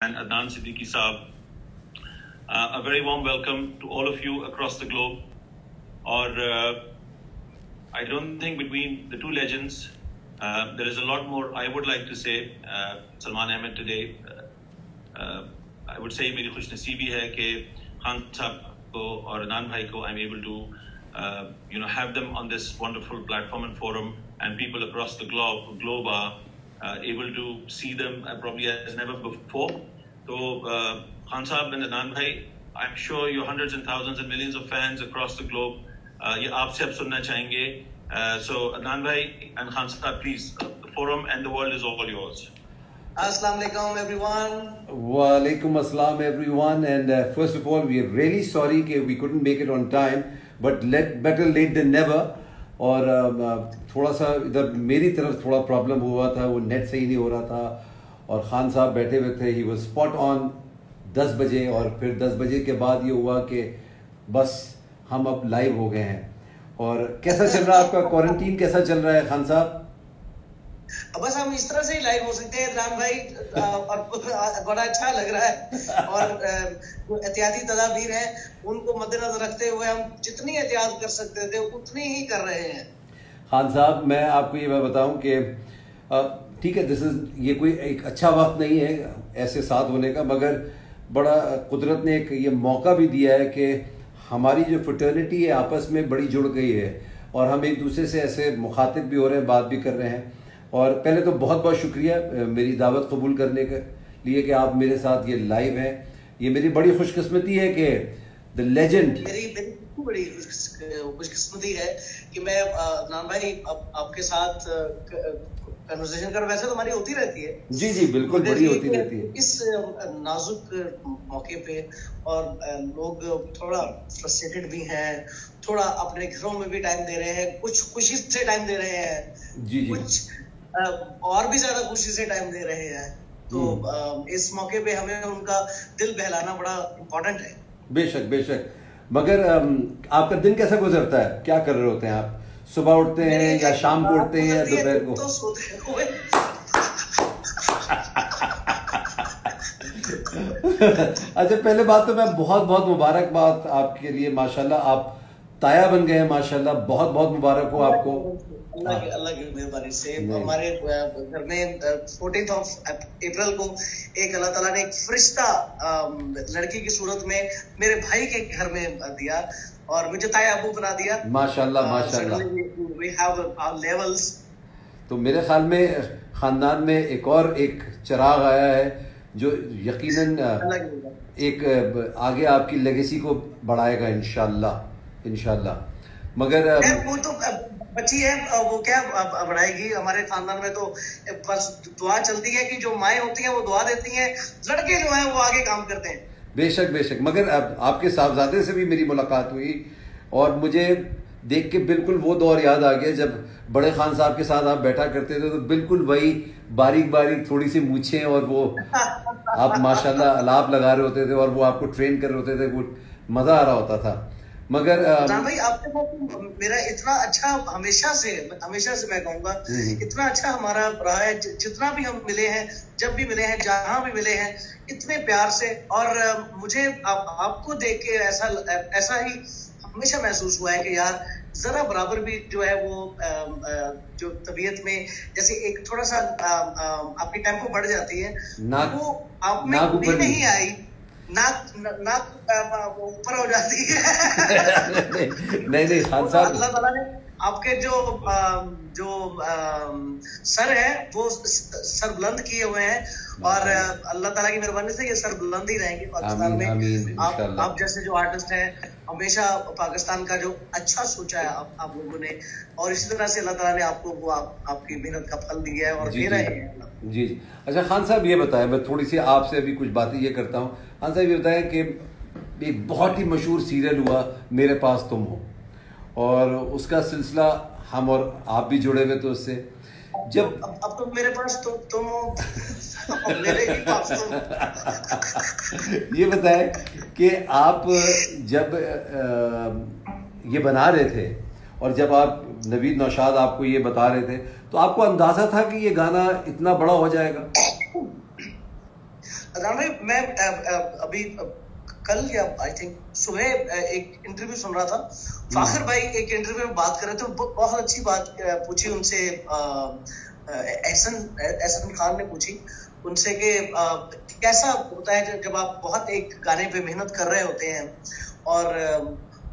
and Adnan Siddiqui Saab. A very warm welcome to all of you across the globe. Or I don't think between the two legends, there is a lot more I would like to say. Salman Ahmed today, I would say मेरी खुशनसीबी है कि खान साहब को और अदनान भाई को I'm able to have them on this wonderful platform and forum, and people across the globe are able to see them probably as never before. So Khan Saab and Adnan Bhai, I'm sure your hundreds and thousands and millions of fans across the globe, ये आपसे अब सुनना चाहेंगे. So Adnan Bhai and Khan Saab, please, the forum and the world is all yours. Assalamu alaikum everyone. Wa alaikum assalam everyone, and first of all we are really sorry that we couldn't make it on time, but better late than never. और थोड़ा सा इधर मेरी तरफ थोड़ा problem हुआ था, वो नेट सही नहीं हो रहा था और खान साहब बैठे हुए थे. ही वाज स्पॉट ऑन 10 बजे, और फिर 10 बजे के बाद ये हुआ कि बस हम अब लाइव हो गए हैं. और कैसा चल रहा है आपका क्वारंटीन, कैसा चल रहा है खान साहब? बस हम इस तरह से ही लाइव हो सकते हैं इमरान भाई, और बड़ा अच्छा लग रहा है. और जो एहतियाती तदाबीर है उनको मद्देनजर रखते हुए हम जितनी एहतियात कर सकते थे उतनी ही कर रहे हैं. खान साहब, मैं आपको ये बताऊं कि ठीक है, ये कोई एक अच्छा वक्त नहीं है ऐसे साथ होने का, मगर बड़ा कुदरत ने एक ये मौका भी दिया है कि हमारी जो फ्रेटर्निटी है आपस में बड़ी जुड़ गई है और हम एक दूसरे से ऐसे मुखातिब भी हो रहे हैं, बात भी कर रहे हैं. और पहले तो बहुत बहुत शुक्रिया मेरी दावत कबूल करने के लिए कि आप मेरे साथ ये लाइव हैं. ये मेरी बड़ी खुशकिस्मती है कि द लेजेंड, मेरी बड़ी खुशकिस्मती है कि मैं अदनान भाई आपके साथ कन्वर्सेशन कर, वैसे तो हमारी होती रहती है. जी जी बिल्कुल, बड़ी होती रहती है इस नाजुक मौके पे. और लोग थोड़ा फ्रस्ट्रेटेड भी हैं, थोड़ा अपने घरों में भी टाइम दे रहे हैं, कुछ खुशी से टाइम दे रहे हैं, जी जी, कुछ और भी ज्यादा खुशी से टाइम दे रहे हैं. तो इस मौके पे हमें उनका दिल बहलाना बड़ा इम्पोर्टेंट है. बेशक बेशक. मगर आपका दिन कैसा गुजरता है, क्या कर रहे होते हैं आप? सुबह उठते हैं या शाम को उठते हैं या दोपहर को? तो सोते हुए. अच्छा, पहले बात तो मैं बहुत बहुत मुबारकबाद आपके लिए, माशाल्लाह आप ताया बन गए हैं, माशाल्लाह. बहुत बहुत मुबारक हो आपको. अल्लाह की मेहरबानी से हमारे घर में 14 अप्रैल को एक अल्लाह ताला ने एक फरिश्ता लड़की की सूरत में मेरे भाई के घर में दिया और मुझे ताया अबू बना दिया. माशाल्लाह माशाल्लाह. We have our levels. तो मेरे ख्याल में खानदान में एक चिराग आया है जो यकीनन एक आगे आपकी लेगेसी को बढ़ाएगा इंशाल्लाह. मगर वो तो बच्ची है, वो क्या बढ़ाएगी. हमारे खानदान में तो बस दुआ चलती है कि जो माएँ होती हैं वो दुआ देती हैं, लड़के जो हैं वो आगे काम करते हैं. बेशक बेशक. मगर अब आपके साहबजादे से भी मेरी मुलाकात हुई और मुझे देख के बिल्कुल वो दौर याद आ गया जब बड़े खान साहब के साथ आप बैठा करते थे, तो बिल्कुल वही बारीक बारीक थोड़ी सी मूछें और वो आप माशाल्लाह अलाप लगा रहे होते थे और वो आपको ट्रेन कर रहे होते थे, वो मजा आ रहा होता था. मगर भाई आपके साथ मेरा इतना अच्छा हमेशा से मैं कहूँगा इतना अच्छा हमारा रहा है. जितना भी हम मिले हैं, जब भी मिले हैं, जहां भी मिले हैं, इतने प्यार से. और मुझे आपको देख के ऐसा ही हमेशा महसूस हुआ है कि यार जरा बराबर भी जो है वो जो तबीयत में जैसे एक थोड़ा सा आपकी टेम्पो बढ़ जाती है, वो आप में भी नहीं आई. नाक ऊपर हो जाती है. नहीं खान साहब, अल्लाह ताला ने आपके जो सर है वो सर बुलंद किए हुए हैं और अल्लाह ताला की मेहरबानी से ये सर बुलंद ही रहेंगे पाकिस्तान में. आप जैसे जो आर्टिस्ट हैं हमेशा पाकिस्तान का जो अच्छा सोचा है आप लोगों ने, और इसी तरह से अल्लाह ताला ने आपको वो आपकी मेहनत का फल दिया है और दे रहे हैं. जी. अच्छा खान साहब, ये बताएं, मैं थोड़ी सी आपसे अभी कुछ बातें ये करता हूँ. खान साहब ये बताएं कि एक बहुत ही मशहूर सीरियल हुआ मेरे पास तुम हो, और उसका सिलसिला हम और आप भी जुड़े हुए थे उससे. जब अब तो मेरे पास तुम हो, मेरे ही पास तुम. ये बताएं कि आप जब ये बना रहे थे और जब आप नवीद नौशाद आपको ये बता रहे थे, तो आपको अंदाजा था कि ये गाना इतना बड़ा हो जाएगा? अदनान भाई, मैं अभी कल या आई थिंक सुबह एक इंटरव्यू सुन रहा था। फाखिर भाई एक इंटरव्यू में बात कर रहे थे, बहुत अच्छी बात पूछी उनसे। एहसन खान ने पूछी उनसे कि कैसा होता है जब आप बहुत एक गाने पे मेहनत कर रहे होते हैं और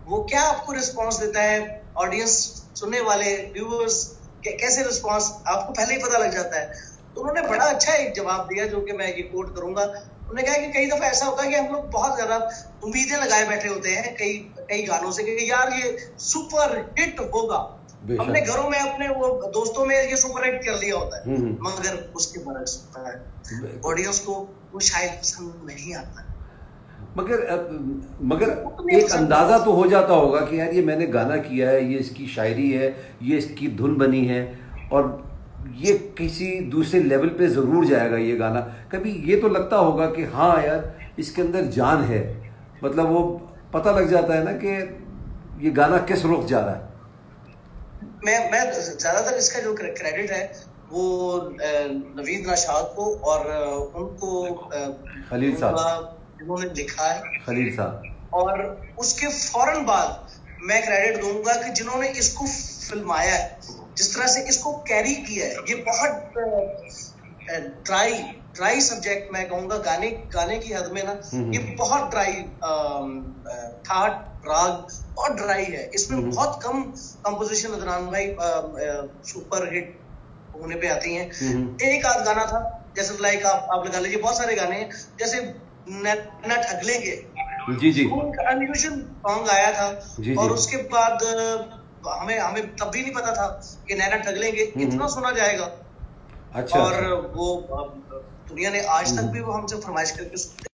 वो क्या आपको रिस्पॉन्स देता है, ऑडियंस, सुनने वाले व्यूअर्स कैसे रिस्पॉन्स आपको पहले ही पता लग जाता है। तो उन्होंने बड़ा अच्छा एक जवाब दिया जो कि मैं ये कोट करूंगा। उन्होंने कहा कि कई दफा ऐसा होता है कि हम लोग बहुत ज्यादा उम्मीदें लगाए बैठे होते हैं कई गानों से कि यार ये सुपर हिट होगा, हमने घरों में अपने वो दोस्तों में ये सुपर हिट कर लिया होता है, मगर उसके बरक्स होता है, ऑडियंस को वो शायद पसंद नहीं आता। मगर एक अंदाजा तो हो जाता होगा कि यार ये मैंने गाना किया है, ये इसकी शायरी है, ये इसकी धुन बनी है और ये किसी दूसरे लेवल पे जरूर जाएगा ये गाना। कभी ये तो लगता होगा कि हाँ यार इसके अंदर जान है, मतलब वो पता लग जाता है ना कि ये गाना किस रुख जा रहा है। मैं ज्यादातर इसका जो क्रेडिट है वो नवीद नशाद को और उनको खलील साहब जिन्होंने लिखा है, खलील साहब, और उसके फौरन बाद मैं क्रेडिट दूंगा कि जिन्होंने इसको फिल्माया है, जिस तरह से इसको कैरी किया है। ये बहुत ड्राई सब्जेक्ट मैं कहूंगा, गाने की हद में ना ये बहुत ड्राई, ठाट राग बहुत ड्राई है, इसमें बहुत कम कंपोजिशन अदनान भाई सुपर हिट होने पे आती हैं। एक आध गाना था जैसे लाइक आप लगा लीजिए, बहुत सारे गाने हैं जैसे नैना ठग लेंगे, जी अनयूजुअल सॉन्ग आया था जी, और उसके बाद हमें तब भी नहीं पता था कि नैना ठग लेंगे इतना सुना जाएगा। अच्छा, और वो दुनिया ने आज तक भी वो हमसे फरमाइश करके सुनते।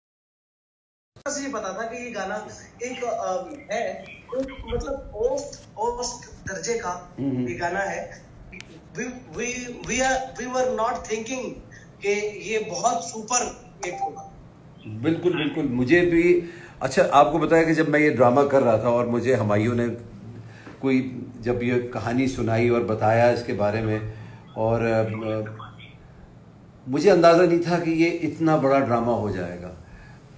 मुझे पता था कि ये गाना एक है, मतलब औसत दर्जे का ये गाना है। we were not thinking कि ये बहुत सुपर हिट होगा। बिल्कुल मुझे भी। अच्छा, आपको बताया कि जब मैं ये ड्रामा कर रहा था और मुझे हमायूं ने कोई जब ये कहानी सुनाई और बताया इसके बारे में, और मुझे अंदाज़ा नहीं था कि ये इतना बड़ा ड्रामा हो जाएगा।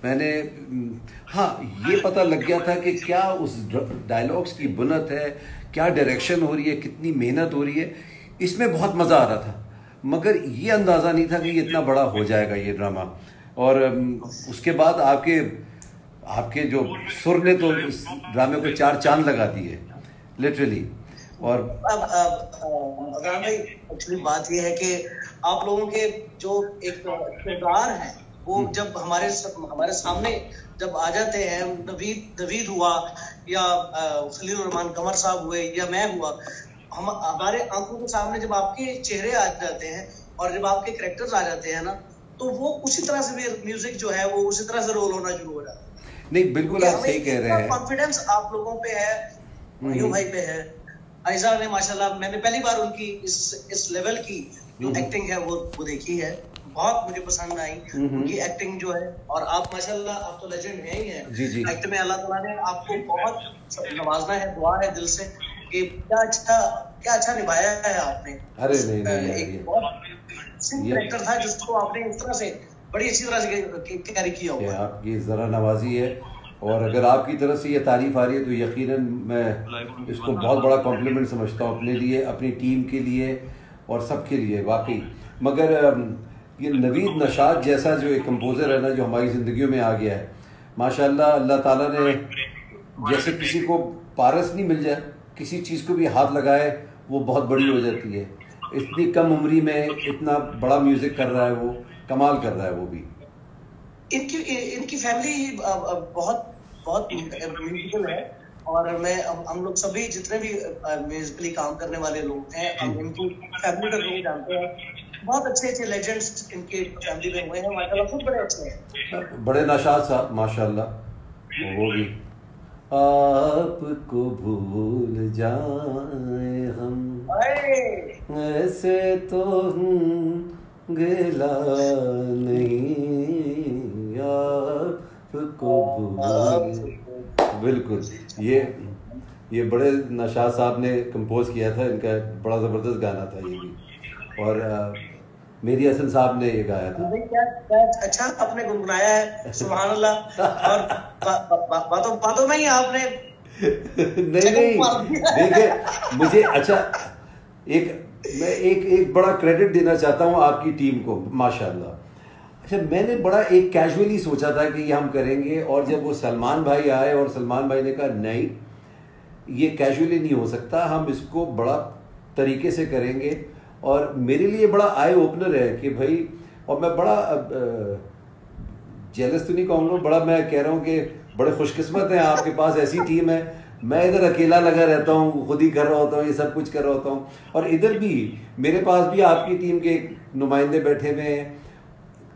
मैंने हाँ ये पता लग गया था कि क्या उस डायलॉग्स की बुनत है, क्या डायरेक्शन हो रही है, कितनी मेहनत हो रही है, इसमें बहुत मज़ा आ रहा था। मगर ये अंदाज़ा नहीं था कि ये इतना बड़ा हो जाएगा ये ड्रामा। और उसके बाद आपके जो सुर ने तो इस ड्रामे को 4 चांद लगा दिए लिटरली। और अदनान भाई एक्चुअली बात ये है कि आप लोगों के जो एक किरदार है वो जब हमारे सामने जब आ जाते हैं, नवीद हुआ या खलील रहमान कमर साहब हुए या मैं हुआ, हमारे आंखों के सामने जब आपके चेहरे आ जाते हैं और जब आपके कैरेक्टर्स आ जाते हैं ना, तो वो उसी तरह से म्यूजिक जो है वो उसी तरह से रोल होना शुरू हो जाता है। नहीं बिल्कुल आप सही कह रहे हैं। कॉन्फिडेंस आप लोगों पे है, मयूं भाई पे है। आयशा ने माशाल्लाह, मैंने पहली बार उनकी इस लेवल की जो एक्टिंग है वो देखी है, बहुत मुझे पसंद आई उनकी एक्टिंग जो है। और आप माशाल्लाह, आप तो लेजेंड हैं ही हैं जी एक्ट में। अल्लाह ताला ने आपको बहुत नवाजना है, दुआ है दिल से कि क्या अच्छा निभाया है आपने। अरे नहीं एक बहुत कैरेक्टर था जिसको आपने इस तरह से बड़ी अच्छी तरह से कैरी किया हुआ है। आपकी जरा नवाजी है, और अगर आपकी तरफ से ये तारीफ आ रही है तो यकीनन मैं इसको बहुत बड़ा कॉम्प्लीमेंट समझता हूँ अपने लिए, अपनी टीम के लिए और सबके लिए वाकई। मगर ये नवीद नशाद जैसा जो एक कंपोज़र है ना, जो हमारी ज़िंदगियों में आ गया है माशाल्लाह, अल्लाह ताला ने जैसे किसी को पारस नहीं मिल जाए, किसी चीज़ को भी हाथ लगाए वो बहुत बड़ी हो जाती है। इतनी कम उम्री में इतना बड़ा म्यूज़िक कर रहा है, वो कमाल कर रहा है वो भी। इनकी फैमिली बहुत म्यूजिकल है, और हम लोग सभी जितने भी म्यूजिकली काम करने वाले लोग हैं, हम इनकी फैमिली का लोग जानते हैं। बहुत अच्छे लेजेंड्स इनके फैमिली में हुए हैं माशाल्लाह, खुद बड़े अच्छे हैं। बड़े नशाद साहब माशाल्लाह, वो भी आपको भूल जाए हम ऐसे तो गिला नहीं, आपको भूल। बिल्कुल, ये बड़े नशाद साहब ने कंपोज किया था, इनका बड़ा ज़बरदस्त गाना था ये भी। और मेहदी हसन साहब ने ये गाया था। क्या क्या अच्छा आपने गुनगुनाया है, सुभान अल्लाह। और बातों में ही आपने नहीं देखिए मुझे अच्छा मैं एक बड़ा क्रेडिट देना चाहता हूँ आपकी टीम को, माशाल्लाह। अच्छा मैंने बड़ा एक कैजुअली सोचा था कि ये हम करेंगे, और जब वो सलमान भाई आए और सलमान भाई ने कहा नहीं ये कैजुअली नहीं हो सकता, हम इसको बड़ा तरीके से करेंगे, और मेरे लिए बड़ा आई ओपनर है कि भाई, और मैं बड़ा जेलस तो नहीं कहूँगा, बड़ा मैं कह रहा हूँ कि बड़े खुशकिस्मत हैं आपके पास ऐसी टीम है। मैं इधर अकेला लगा रहता हूँ, खुद ही कर रहा होता हूँ, ये सब कुछ कर रहा होता हूँ, और इधर भी मेरे पास भी आपकी टीम के नुमाइंदे बैठे हुए हैं,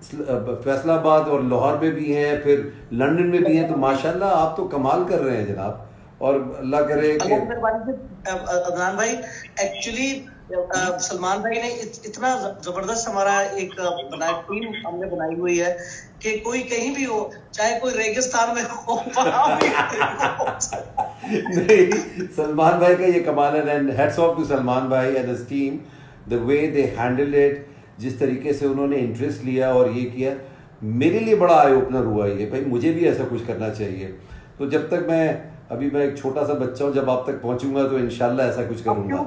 फैसलाबाद और लाहौर में भी हैं, फिर लंदन में भी हैं, तो माशाल्लाह आप तो कमाल कर रहे हैं जनाब, और अल्लाह करे कि अदनान भाई एक्चुअली सलमान भाई ने इतना जबरदस्त हमारा एक टीम हमने बनाई हुई है कि कोई कहीं भी हो, चाहे कोई रेगिस्तान में हो, नहीं सलमान भाई का ये कमाल है, and hats off to Salman भाई and his team, the way they handle it, जिस तरीके से उन्होंने इंटरेस्ट लिया और ये किया, मेरे लिए बड़ा आई ओपनर हुआ ये, भाई मुझे भी ऐसा कुछ करना चाहिए। तो जब तक मैं एक छोटा सा बच्चा हूँ, जब आप तक पहुंचूंगा तो इंशाल्लाह ऐसा कुछ करूंगा।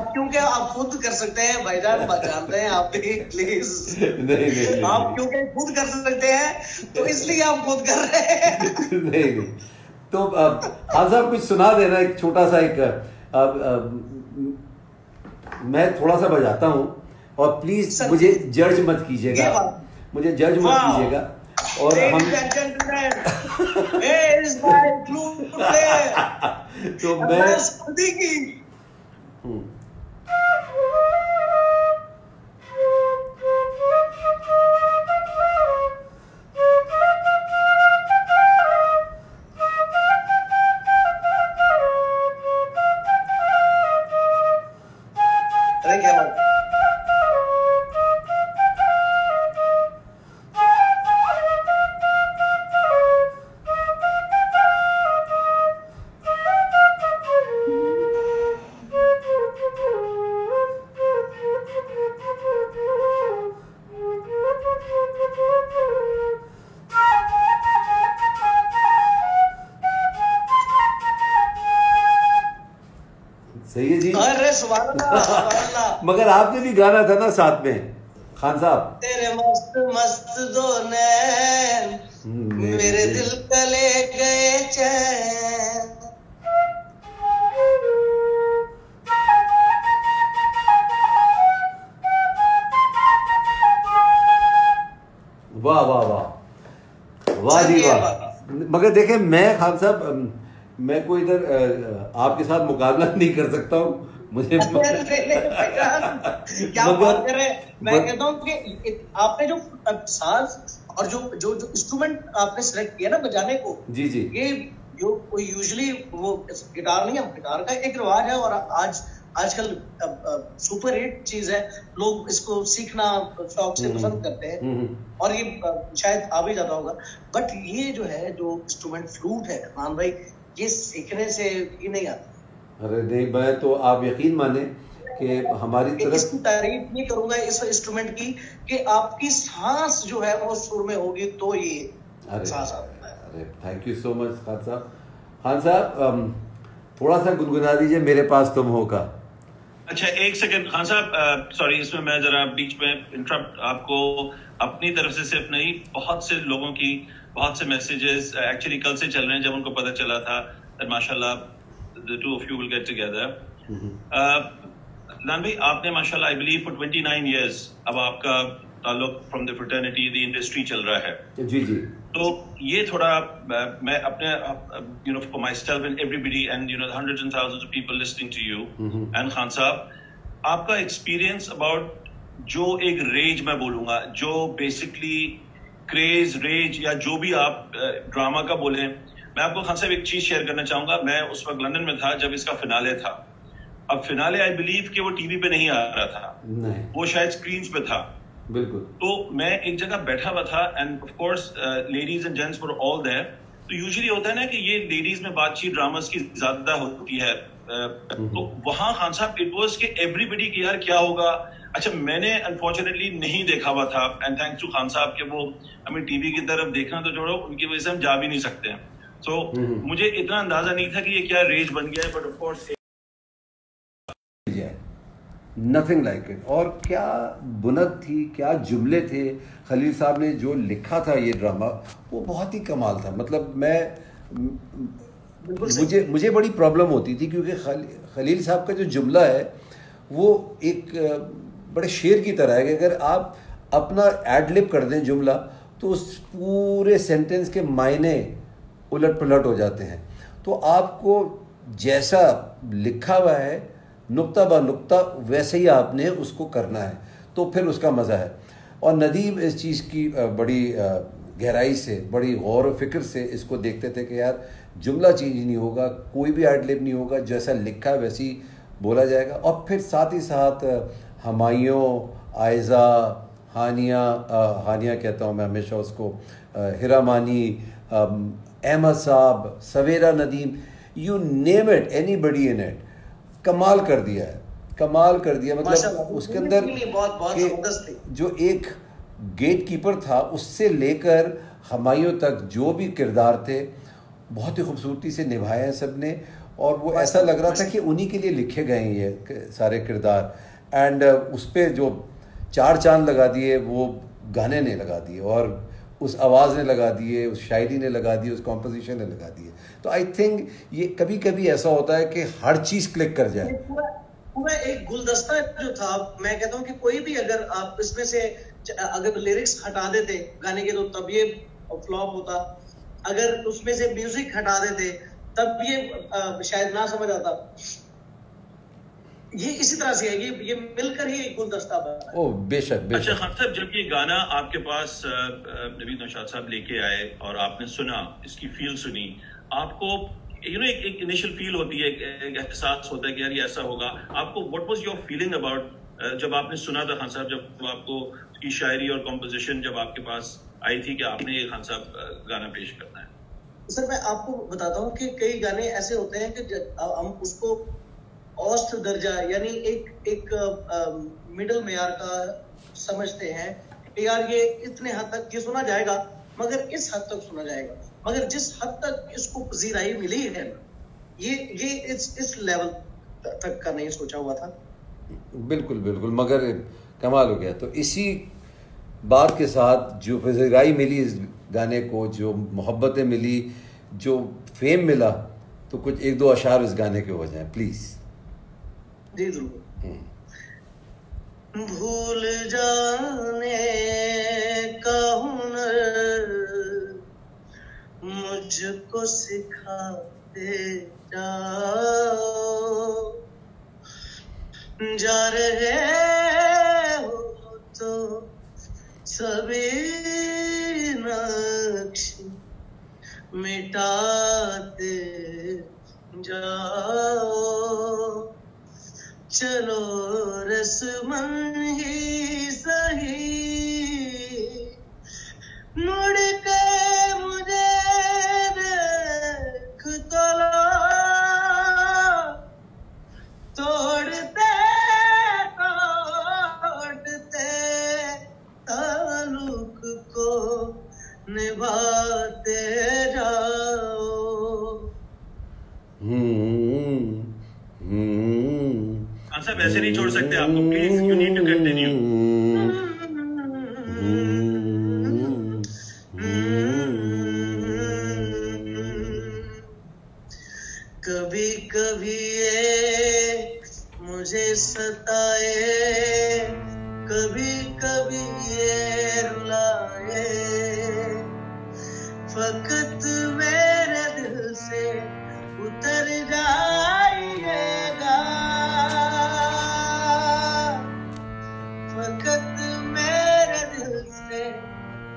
क्योंकि आप खुद कर सकते हैं भाईजान, जानते हैं आप भी, प्लीज नहीं आप क्योंकि खुद कर सकते हैं तो इसलिए आप खुद कर रहे हैं। नहीं तो हाँ साहब कुछ सुना देना, एक छोटा सा मैं थोड़ा सा बजाता हूँ, और प्लीज मुझे जज मत कीजिएगा, और हम तो मैं सही है जी। अरे सुभान अल्लाह। मगर आपने भी गाना था ना साथ में खान साहब, तेरे मस्त मस्त दो नैन मेरे दिल का ले गए चैन। वाह वाह वाह वाह जी वाह। मगर देखें मैं खान साहब, मैं कोई इधर आपके साथ मुकाबला नहीं कर सकता हूँ, मुझे क्या बात कर रहे हैं। मैं कहता हूँ कि आपने जो साज और जो इंस्ट्रूमेंट आपने सेलेक्ट किया ना बजाने को, जी जी, ये जो कोई यूजुअली वो गिटार नहीं है, गिटार का एक रिवाज है, और आजकल सुपर हिट चीज है, लोग इसको सीखना शौक से पसंद करते हैं, और ये शायद आ भी जाता होगा। बट ये जो है जो इंस्ट्रूमेंट फ्लूट है मान भाई, ये सीखने से ही नहीं आता। अरे नहीं, मैं तो आप यकीन माने कि हमारी तरफ इसकी तारीफ नहीं करूंगा इस इंस्ट्रूमेंट की कि आपकी सांस जो है वो सुर में होगी तो ये सांस आता है। अरे thank you so much Khan साहब। खान साहब थोड़ा सा गुनगुना दीजिए मेरे पास तुम हो का। अच्छा एक सेकंड खान साहब, सॉरी इसमें मैं जरा बीच में इंटरप्ट, आपको अपनी तरफ से सिर्फ नहीं, बहुत से लोगों की बहुत से मैसेजेस एक्चुअली कल से चल रहे हैं, जब उनको पता चला था माशाल्लाह the two of you will get together. नान भाई आपने माशाल्लाह आई बिलीव फॉर 29 years अब आपका ताल्लुक from the fraternity the industry चल रहा है। जी जी। तो ये थोड़ा मैं अपने you know for myself and everybody and you know hundreds and thousands of people listening to you and Khan sahab, आपका एक्सपीरियंस अबाउट जो एक रेज मैं बोलूंगा, जो बेसिकली क्रेज रेज या जो भी आप ड्रामा का बोले, मैं आपको खान साहब एक चीज शेयर करना चाहूंगा। मैं उस वक्त लंदन में था जब इसका फिनाले था। अब फिनाले आई बिलीव कि वो टीवी पे नहीं आ रहा था, नहीं, वो शायद स्क्रीन्स पे था। बिल्कुल। तो मैं एक जगह बैठा हुआ था and of course ladies and gents were all there. तो यूजुअली होता है ना कि ये लेडीज में बातचीत ड्रामास की ज्यादा होती है, तो वहां खान साहब इट वाज कि एवरीबडी की यार क्या होगा। अच्छा, मैंने अनफॉर्चुनेटली नहीं देखा हुआ था, एंड थैंक्स टू खान साहब के वो हमें टीवी की तरफ देखना तो छोड़ो, उनकी वजह से हम जा भी नहीं सकते हैं। तो मुझे इतना अंदाजा नहीं था कि ये क्या रेज बन गया है, but of course nothing like it. और क्या बुनद थी, क्या जुमले थे, खलील साहब ने जो लिखा था ये ड्रामा, वो बहुत ही कमाल था। मतलब मुझे बड़ी प्रॉब्लम होती थी क्योंकि खलील साहब का जो जुमला है वो एक बड़े शेर की तरह है कि अगर आप अपना एडलिप कर दें जुमला तो उस पूरे सेंटेंस के मायने उलट पुलट हो जाते हैं। तो आपको जैसा लिखा हुआ है नुक्ता बा नुक्ता वैसे ही आपने उसको करना है, तो फिर उसका मज़ा है। और नदीम इस चीज़ की बड़ी गहराई से, बड़ी गौर व फिक्र से इसको देखते थे कि यार जुमला चेंज नहीं होगा, कोई भी एडलिप नहीं होगा, जैसा लिखा है वैसे ही बोला जाएगा। और फिर साथ ही साथ हमायूं, आयज़ा, हानिया कहता हूँ मैं हमेशा उसको, Hiramani, Ahmad sahab, Savera Nadeem, you name it, anybody in it, कमाल कर दिया है, कमाल कर दिया। मतलब उसके अंदर जो एक गेट कीपर था उससे लेकर हमायूं तक जो भी किरदार थे बहुत ही खूबसूरती से निभाए हैं सब ने। और वो ऐसा लग रहा था कि उन्हीं के लिए लिखे गए हैं ये सारे किरदार। एंड उस पर जो चार चांद लगा दिए वो गाने ने लगा दिए, और उस आवाज़ ने लगा दिए, उस शायरी ने लगा दी, उस कॉम्पोजिशन ने लगा दिए। तो आई थिंक ये कभी कभी ऐसा होता है कि हर चीज़ क्लिक कर जाए। पूरा एक गुलदस्ता जो था, मैं कहता हूँ कि कोई भी अगर आप इसमें से अगर लिरिक्स हटा देते गाने के तो तब ये फ्लॉप होता, अगर उसमें से म्यूजिक हटा देते तब ये शायद ना समझ आता। ये इसी तरह से है, ये मिलकर ही एक गुलदस्ता बना। ओ बेशक बेशक। अच्छा खान साहब, जब ये गाना आपके पास नवीद नौशाद साहब लेके आए और आपने सुना, इसकी फील सुनी, आपको एक इनिशियल फील होती है, एक एहसास होता है कि यार ये ऐसा होगा। आपको what was your feeling about जब आपने सुना था खान साहब, जब आपको की शायरी और कॉम्पोजिशन जब आपके पास आई थी कि आपने ये खान साहब गाना पेश करना है? सर मैं आपको बताता हूँ कि कई गाने ऐसे होते हैं कि हम उसको औसत दर्जा यानी एक मिडिल मेयार का समझते हैं कि यार ये इतने हद तक ये सुना जाएगा, मगर इस हद तक सुना जाएगा, मगर जिस हद तक इसको पजीराई मिली है ये इस लेवल तक का नहीं सोचा हुआ था। बिल्कुल बिल्कुल, मगर कमाल हो गया। तो इसी बात के साथ जो पजीराई मिली इस गाने को, जो मोहब्बतें मिली, जो फेम मिला, तो कुछ एक दो अशार इस गाने के हो जाएं प्लीज। जी जरूर। भूल जाने का हुनर मुझको सिखाते जाओ, जा रहे हो तो सभी नक्श मिटाते जाओ, चलो रस्मन ही सही मुड़ के मुझे देख तो लो, तोड़ते तोड़ते ताल्लुक को निभाते जाओ। साहब ऐसे नहीं छोड़ सकते आपको, please you need to continue. कभी कभी ये मुझे सताए, कभी कभी ये रुलाए, फकत मेरे दिल से उतर जाइएगा, फकत मेरे दिल से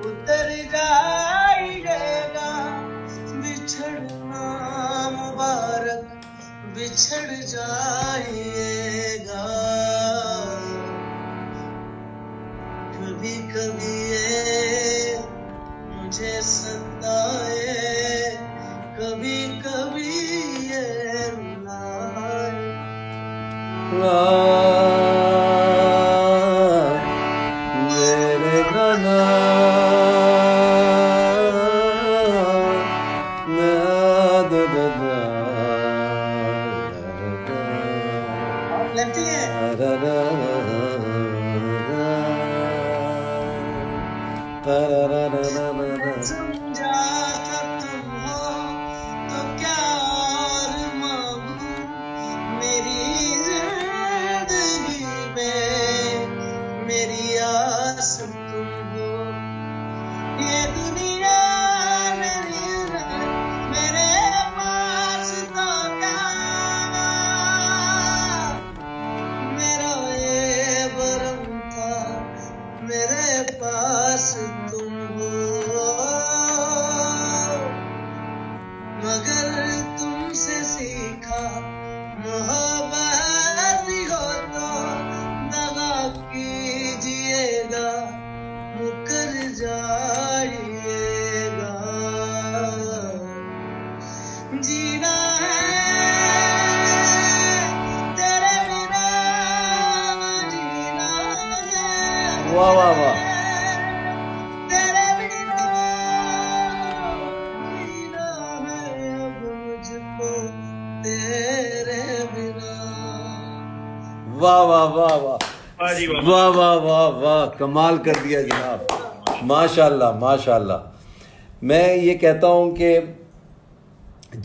उतर जाइएगा, बिछड़ना मुबारक बिछड़ जाइएगा। कभी कभी ये मुझे सताए, कभी कभी ये रुलाए, मेरे गाना लेती है। समझा तुम हो तो क्या और मांगू, मेरी जिंदगी में मेरी आस तुम हो। ये दुनिया मेरे पास तो क्या, मेरा ये भरम था मेरे पास तुम हो। मगर तुमसे सीखा मोहब्बत हो तो दगा कीजिएगा, मुकर जाइएगा। जीना है तेरे बिना, जीना है वाह वाह वाह। तेरे बिना, जीना है अब मुझको तेरे बिना। वाह वाह वाह वाह वाह जी वाह। वाह वाह वाह वाह, कमाल कर दिया जनाब, माशाल्लाह माशाल्लाह। मैं ये कहता हूँ कि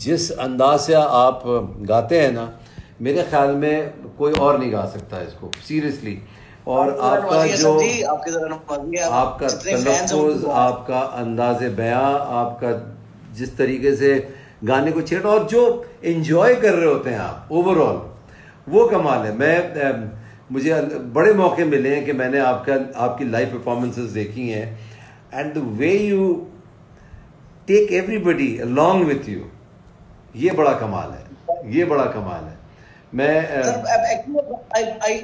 जिस अंदाज से आप गाते हैं ना, मेरे ख्याल में कोई और नहीं गा सकता इसको, सीरियसली। और आपका जो आपका तलफ़्फ़ुज़, आपका अंदाज़े बयां, आपका जिस तरीके से गाने को छेड़ा और जो एंजॉय कर रहे होते हैं आप ओवरऑल, वो कमाल है। मुझे बड़े मौके मिले हैं कि मैंने आपकी लाइव परफॉर्मेंसेस देखी हैं, and the way you take everybody along with you, ये बड़ा कमाल है, ये बड़ा कमाल है। मैं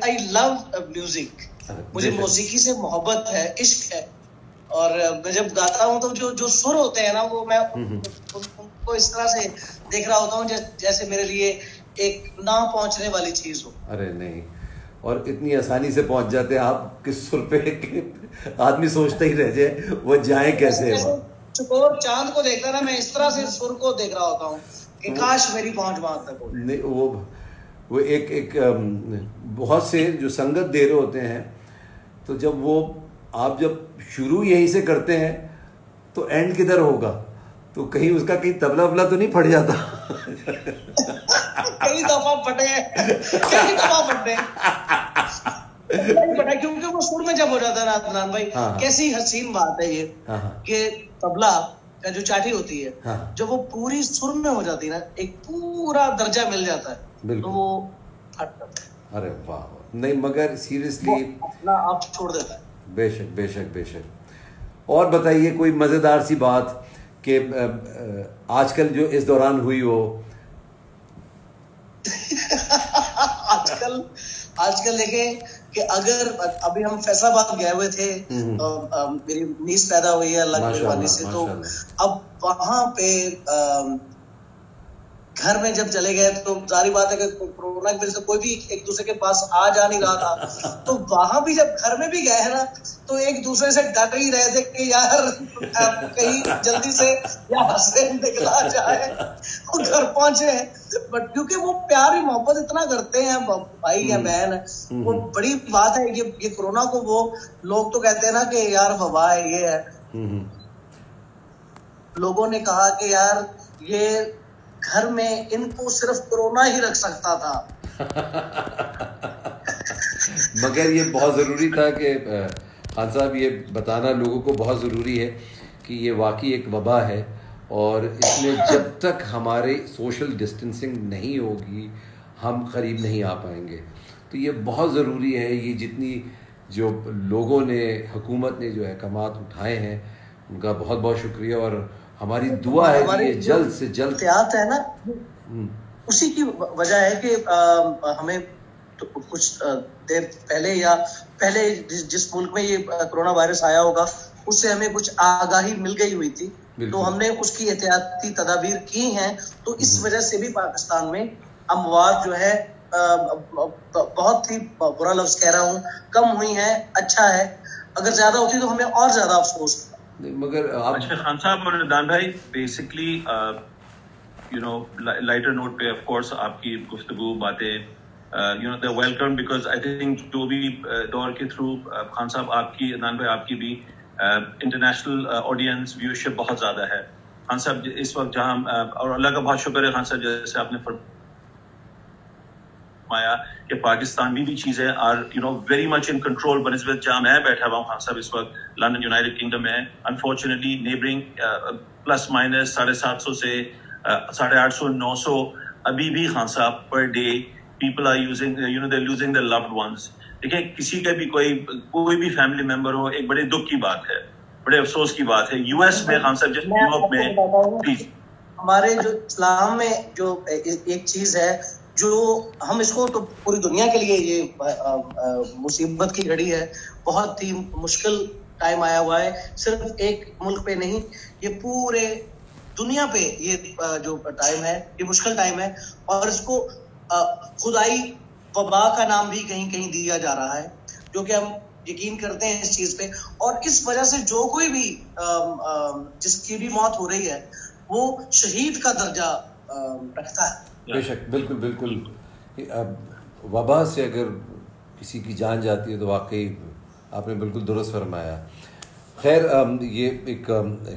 आई लव म्यूजिक, मुझे मौसीकी से मोहब्बत है, इश्क है। और मैं जब गाता हूँ तो जो सुर होते हैं ना, वो मैं उनको इस तरह से देख रहा होता हूँ जैसे मेरे लिए एक ना पहुंचने वाली चीज हो। अरे नहीं, और इतनी आसानी से पहुंच जाते हैं आप किस सुर पे कि आदमी सोचता ही रह जाए वो जाए कैसे। चकोर चांद को देखता ना, मैं इस तरह से सुर को देख रहा होता हूँ कि काश मेरी पहुंच वहां तक हो। नहीं, वो एक बहुत से जो संगत दे रहे होते हैं, तो आप जब शुरू यहीं से करते हैं तो एंड किधर होगा, तो कहीं उसका कहीं तबला वबला तो नहीं फट जाता। कई दफा फटे, क्योंकि वो सुर में जब हो जाता है ना अदनान भाई, कैसी हसीन बात है ये कि तबला का जो चाटी होती है, जब वो पूरी सुर में हो जाती है ना, एक पूरा दर्जा मिल जाता है, तो वो फट जाता है। अरे वाह, नहीं मगर सीरियसली अपना आप छोड़ देता है। बेशक बेशक बेशक। और बताइए कोई मजेदार सी बात कि आजकल जो इस दौरान हुई हो। आजकल देखें कि अगर अभी हम फैसलाबाद गए हुए थे, मेरी नीस पैदा हुई है अल्लाह की मेहरबानी से, तो अब वहां पे घर में जब चले गए तो जारी बात है कि कोरोना की वजह से कोई भी एक दूसरे के पास आ जा नहीं रहा था, तो वहां भी जब घर में भी गए हैं ना, तो एक दूसरे से डर ही रहे थे कि यार कहीं जल्दी से यहाँ से निकला जाए और घर पहुंचे। बट क्योंकि वो प्यार ही मोहब्बत इतना करते हैं भाई या बहन, वो बड़ी बात है। ये कोरोना को वो लोग तो कहते हैं ना कि यार वबा है, ये है। लोगों ने कहा कि यार ये घर में इनको सिर्फ कोरोना ही रख सकता था। मगर ये बहुत ज़रूरी था कि खान साहब, ये बताना लोगों को बहुत ज़रूरी है कि ये वाकई एक वबा है, और इसमें जब तक हमारे सोशल डिस्टेंसिंग नहीं होगी हम करीब नहीं आ पाएंगे। तो ये बहुत ज़रूरी है, ये जितनी जो लोगों ने, हुकूमत ने जो अहकामात उठाए हैं, उनका बहुत बहुत शुक्रिया, और हमारी दुआ है कि ये जल्द से जल्द एहतियात है ना, उसी की वजह है कि हमें तो कुछ देर पहले या पहले जिस मुल्क में ये कोरोना वायरस आया होगा उससे हमें कुछ आगाही मिल गई हुई थी, तो हमने उसकी एहतियाती तदाबीर की हैं। तो इस वजह से भी पाकिस्तान में अमवात जो है बहुत ही बुरा लफ्ज कह रहा हूँ, कम हुई है, अच्छा है। अगर ज्यादा होती तो हमें और ज्यादा अफसोस होता। मगर अच्छा खान साहब और दान भाई, basically you know lighter note पे ऑफ कोर्स आपकी गुफ्तगू बातें you know they welcome, because I think जो भी दौर के थ्रू खान साहब आपकी, दान भाई आपकी भी इंटरनेशनल ऑडियंस व्यूअरशिप बहुत ज्यादा है। खान साहब इस वक्त जहां और अल्लाह का बहुत शुक्र है खान साहब, जैसे आपने फरमाया कि पाकिस्तान में भी चीजें are you know very much in control, बनस्बत जहां मैं बैठा हुआ हूँ खान साहब इस वक्त लंदन यूनाइटेड किंगडम में, अनफॉर्चुनेटली नेबरिंग प्लस माइनस 750 से 850 900 अभी भी Khan sahab per day people are using you know they losing their loved ones. देखिए किसी का भी कोई भी फैमिली मेंबर हो, एक बड़े दुख की बात है, बड़े अफसोस की बात है। यूएस में खान साहब, जैसे यूरोप में, प्लीज, हमारे जो इस्लाम में जो एक चीज है, जो हम इसको तो पूरी दुनिया के लिए ये मुसीबत की घड़ी है, बहुत ही मुश्किल टाइम आया हुआ है, सिर्फ एक मुल्क पे नहीं, ये पूरे दुनिया पे ये जो टाइम है, ये मुश्किल टाइम है। और इसको खुदाई वबा का नाम भी कहीं कहीं दिया जा रहा है, जो कि हम यकीन करते हैं इस चीज पे। और इस वजह से जो कोई भी जिसकी भी मौत हो रही है, वो शहीद का दर्जा रखता है। बेशक, बिल्कुल बिल्कुल। वबा से अगर किसी की जान जाती है तो वाकई आपने बिल्कुल दुरुस्त फरमाया। खैर, ये एक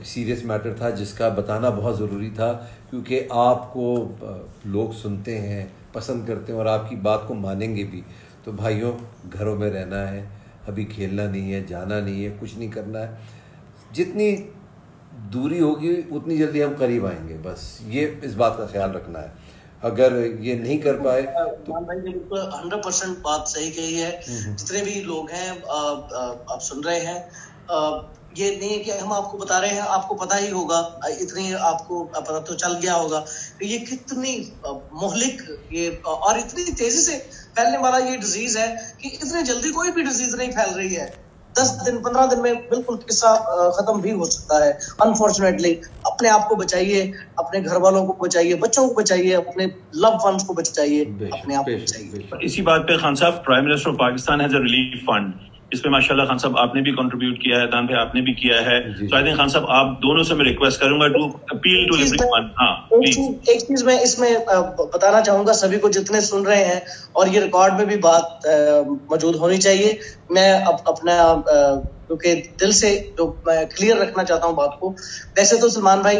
सीरियस मैटर था जिसका बताना बहुत ज़रूरी था, क्योंकि आपको लोग सुनते हैं, पसंद करते हैं और आपकी बात को मानेंगे भी। तो भाइयों, घरों में रहना है, अभी खेलना नहीं है, जाना नहीं है, कुछ नहीं करना है। जितनी दूरी होगी उतनी जल्दी हम करीब आएंगे, बस ये इस बात का ख्याल रखना है। अगर ये नहीं कर पाए तो 100% बात सही कही है। जितने भी लोग हैं आप सुन रहे हैं, ये नहीं है कि हम आपको बता रहे हैं, आपको पता ही होगा, इतनी आपको पता तो चल गया होगा ये कितनी मोहलिक ये और इतनी तेजी से फैलने वाला ये डिजीज है कि इतनी जल्दी कोई भी डिजीज नहीं फैल रही है। 10 दिन 15 दिन में बिल्कुल किस्सा खत्म भी हो सकता है। अनफॉर्चुनेटली अपने आप को बचाइए, अपने घर वालों को बचाइए, बच्चों को बचाइए, अपने लव वंस को बचाइए, अपने आप को बचाइए। इसी बात पे खान साहब, prime minister of Pakistan has a relief fund, इसमें माशाल्लाह खान साहब आपने भी कंट्रीब्यूट किया है, दान भाई आपने भी किया है। तो आई थिंक खान साहब आप दोनों से मैं रिक्वेस्ट करूंगा टू अपील टू एवरीवन। हाँ प्लीज। एक चीज मैं इसमें बताना चाहूंगा सभी को जितने सुन रहे हैं, और ये रिकॉर्ड में भी बात मौजूद होनी चाहिए। मैं अपना क्योंकि दिल से जो मैं क्लियर रखना चाहता हूँ बात को। वैसे तो सलमान भाई,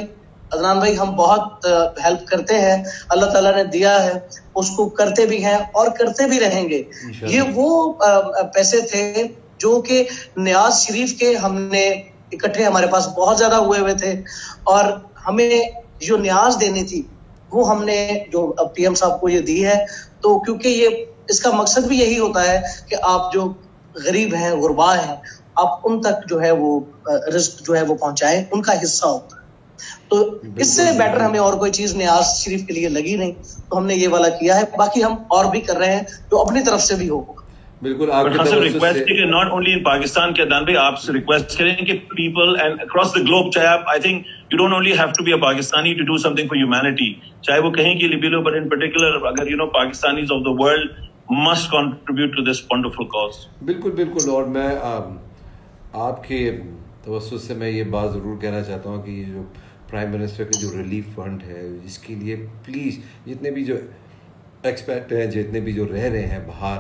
अदनान भाई, हम बहुत हेल्प करते हैं, अल्लाह ताला ने दिया है, उसको करते भी हैं और करते भी रहेंगे। ये वो पैसे थे जो कि नियाज शरीफ के हमने इकट्ठे, हमारे पास बहुत ज्यादा हुए थे, और हमें जो नियाज देनी थी वो हमने जो पीएम साहब को ये दी है। तो क्योंकि ये इसका मकसद भी यही होता है कि आप जो गरीब हैं, गुरबा हैं, आप उन तक जो है वो रिस्क जो है वो पहुंचाएं, उनका हिस्सा होता है। तो इससे बेटर हमें और कोई चीज नियाज शरीफ के लिए लगी नहीं, तो हमने ये वाला किया है। बाकी हम और भी कर रहे हैं जो अपनी तरफ से भी हो। बिल्कुल रिक्वेस्ट कि नॉट ओनली इन पाकिस्तान के दान भाई, आप रिक्वेस्ट करें कि people and across the globe, चाहे आप, I think you don't only have to be a Pakistani to do something for humanity, चाहे वो कहीं के लिए भी लो, बट इन पर्टिकुलर अगर you know Pakistanis of the world must contribute to this wonderful cause. बिल्कुल बिल्कुल। और मैं आपके तवज्जुह से मैं ये बात ज़रूर कहना चाहता हूँ कि ये जो प्राइम मिनिस्टर का जो रिलीफ फंड है, इसके लिए प्लीज़ जितने भी जो एक्सपर्ट हैं, जितने भी जो रह रहे हैं बाहर,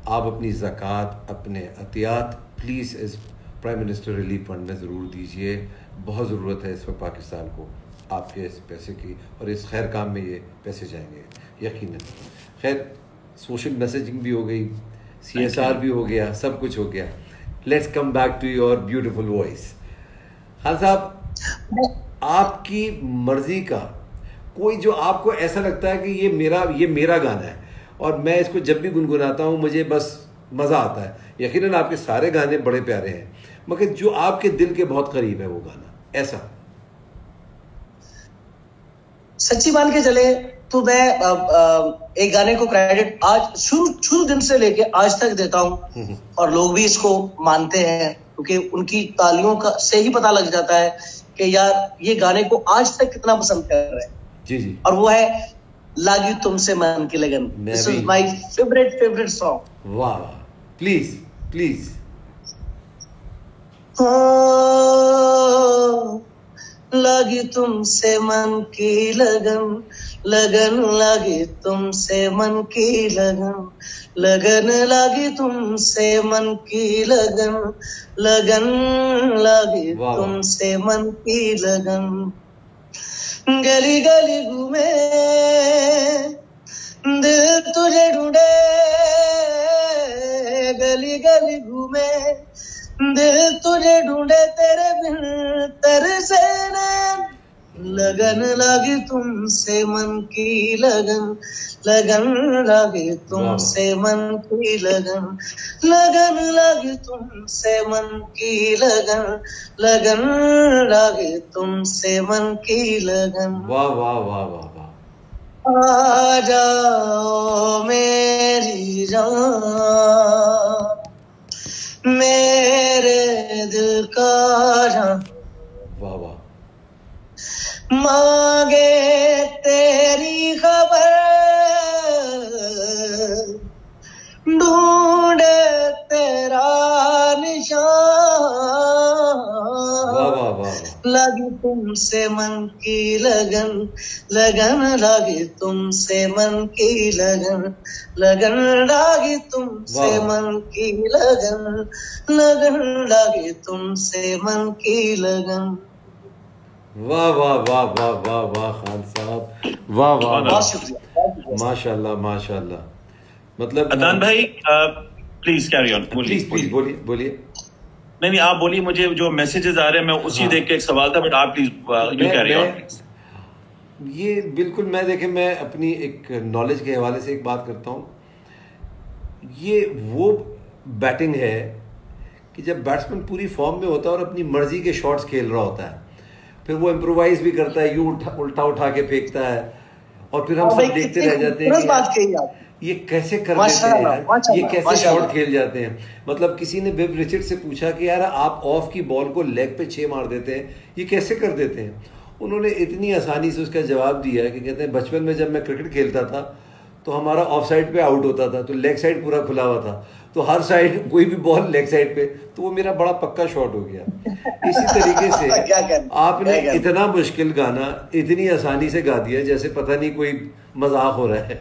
आप अपनी ज़कात, अपने अतियात प्लीज़ इस प्राइम मिनिस्टर रिलीफ फंड में ज़रूर दीजिए। बहुत ज़रूरत है इस वक्त पाकिस्तान को आपके इस पैसे की, और इस खैर काम में ये पैसे जाएंगे यकीनन। खैर, सोशल मैसेजिंग भी हो गई, CSR भी हो गया, सब कुछ हो गया। Let's come back to your beautiful voice. Khan sahab, आपकी मर्जी का कोई जो आपको ऐसा लगता है कि ये मेरा गाना है और मैं इसको जब भी गुनगुनाता हूँ मुझे बस मज़ा आता है। यकीनन आपके सारे गाने बड़े प्यारे हैं, मगर जो आपके दिल के बहुत करीब है वो गाना ऐसा। सच्ची मान के चले तो मैं एक गाने को क्रेडिट आज शुरू दिन से लेके आज तक देता हूँ, और लोग भी इसको मानते हैं क्योंकि उनकी तालियों का से ही पता लग जाता है कि यार ये गाने को आज तक कितना पसंद कर रहे हैं। जी जी। और वो है लागी तुमसे मन की लगन. मैं This भी. is my favorite song. वाह वाह, प्लीज प्लीज. लागी तुमसे मन की लगन, लगन लागी तुमसे मन की लगन, लगन लागी तुमसे मन की लगन, लगन लागी वाह. तुमसे मन की लगन. गली गली घूमे दिल तुझे ढूंढे, गली गली घूमे दिल तुझे ढूंढे, तेरे बिन तरसे नैन. लगन लागी तुमसे मन की लगन, लगन लागी तुमसे मन की लगन, लगन लागी तुमसे मन की लगन, लगन लागी तुमसे मन की लगन. वाह वाह वाह वाह वाह. आ जाओ मेरी जान, मेरे दिल का जान. वाह वाह. मांगे तेरी खबर, ढूंढे तेरा निशान. वाह वाह वाह. लगी तुमसे मन की लगन, लगन लगी तुमसे मन की लगन, लगन लगी तुमसे मन की लगन, लगन लगी तुमसे मन की लगन. वाह वाह वाह वाह वाह वाह खान साहब, वाह वाह. बहुत शुक्रिया. माशाल्लाह माशाल्लाह. मतलब अदनान भाई please carry on. Please please बोलिए बोलिए. नहीं आप बोलिए. मुझे जो मैसेजेस आ रहे हैं मैं उसी देख के एक सवाल था, बट आप प्लीज यू कैरी ऑन. ये बिल्कुल मैं अपनी एक नॉलेज के हवाले से एक बात करता हूँ. ये वो बैटिंग है कि जब बैट्समैन पूरी फॉर्म में होता है और अपनी मर्जी के शॉट्स खेल रहा होता है, फिर वो इम्प्रोवाइज भी करता है, यूं उल्टा उठा के फेंकता है, और फिर हम सब देखते रह जाते हैं कि ये कैसे कर देते हैं यार, ये कैसे शॉट खेल जाते हैं. मतलब किसी ने बिब रिचर्ड से पूछा कि यार आप ऑफ की बॉल को लेग पे 6 मार देते हैं, ये कैसे कर देते हैं. उन्होंने इतनी आसानी से उसका जवाब दिया कि कहते हैं बचपन में जब मैं क्रिकेट खेलता था तो हमारा ऑफ साइड पे आउट होता था, तो लेग साइड पूरा खुला हुआ था, तो हर साइड कोई भी बॉल लेग साइड पे, तो वो मेरा बड़ा पक्का शॉट हो गया. इसी तरीके से आपने इतना मुश्किल गाना इतनी आसानी से गा दिया जैसे पता नहीं कोई मजाक हो रहा है.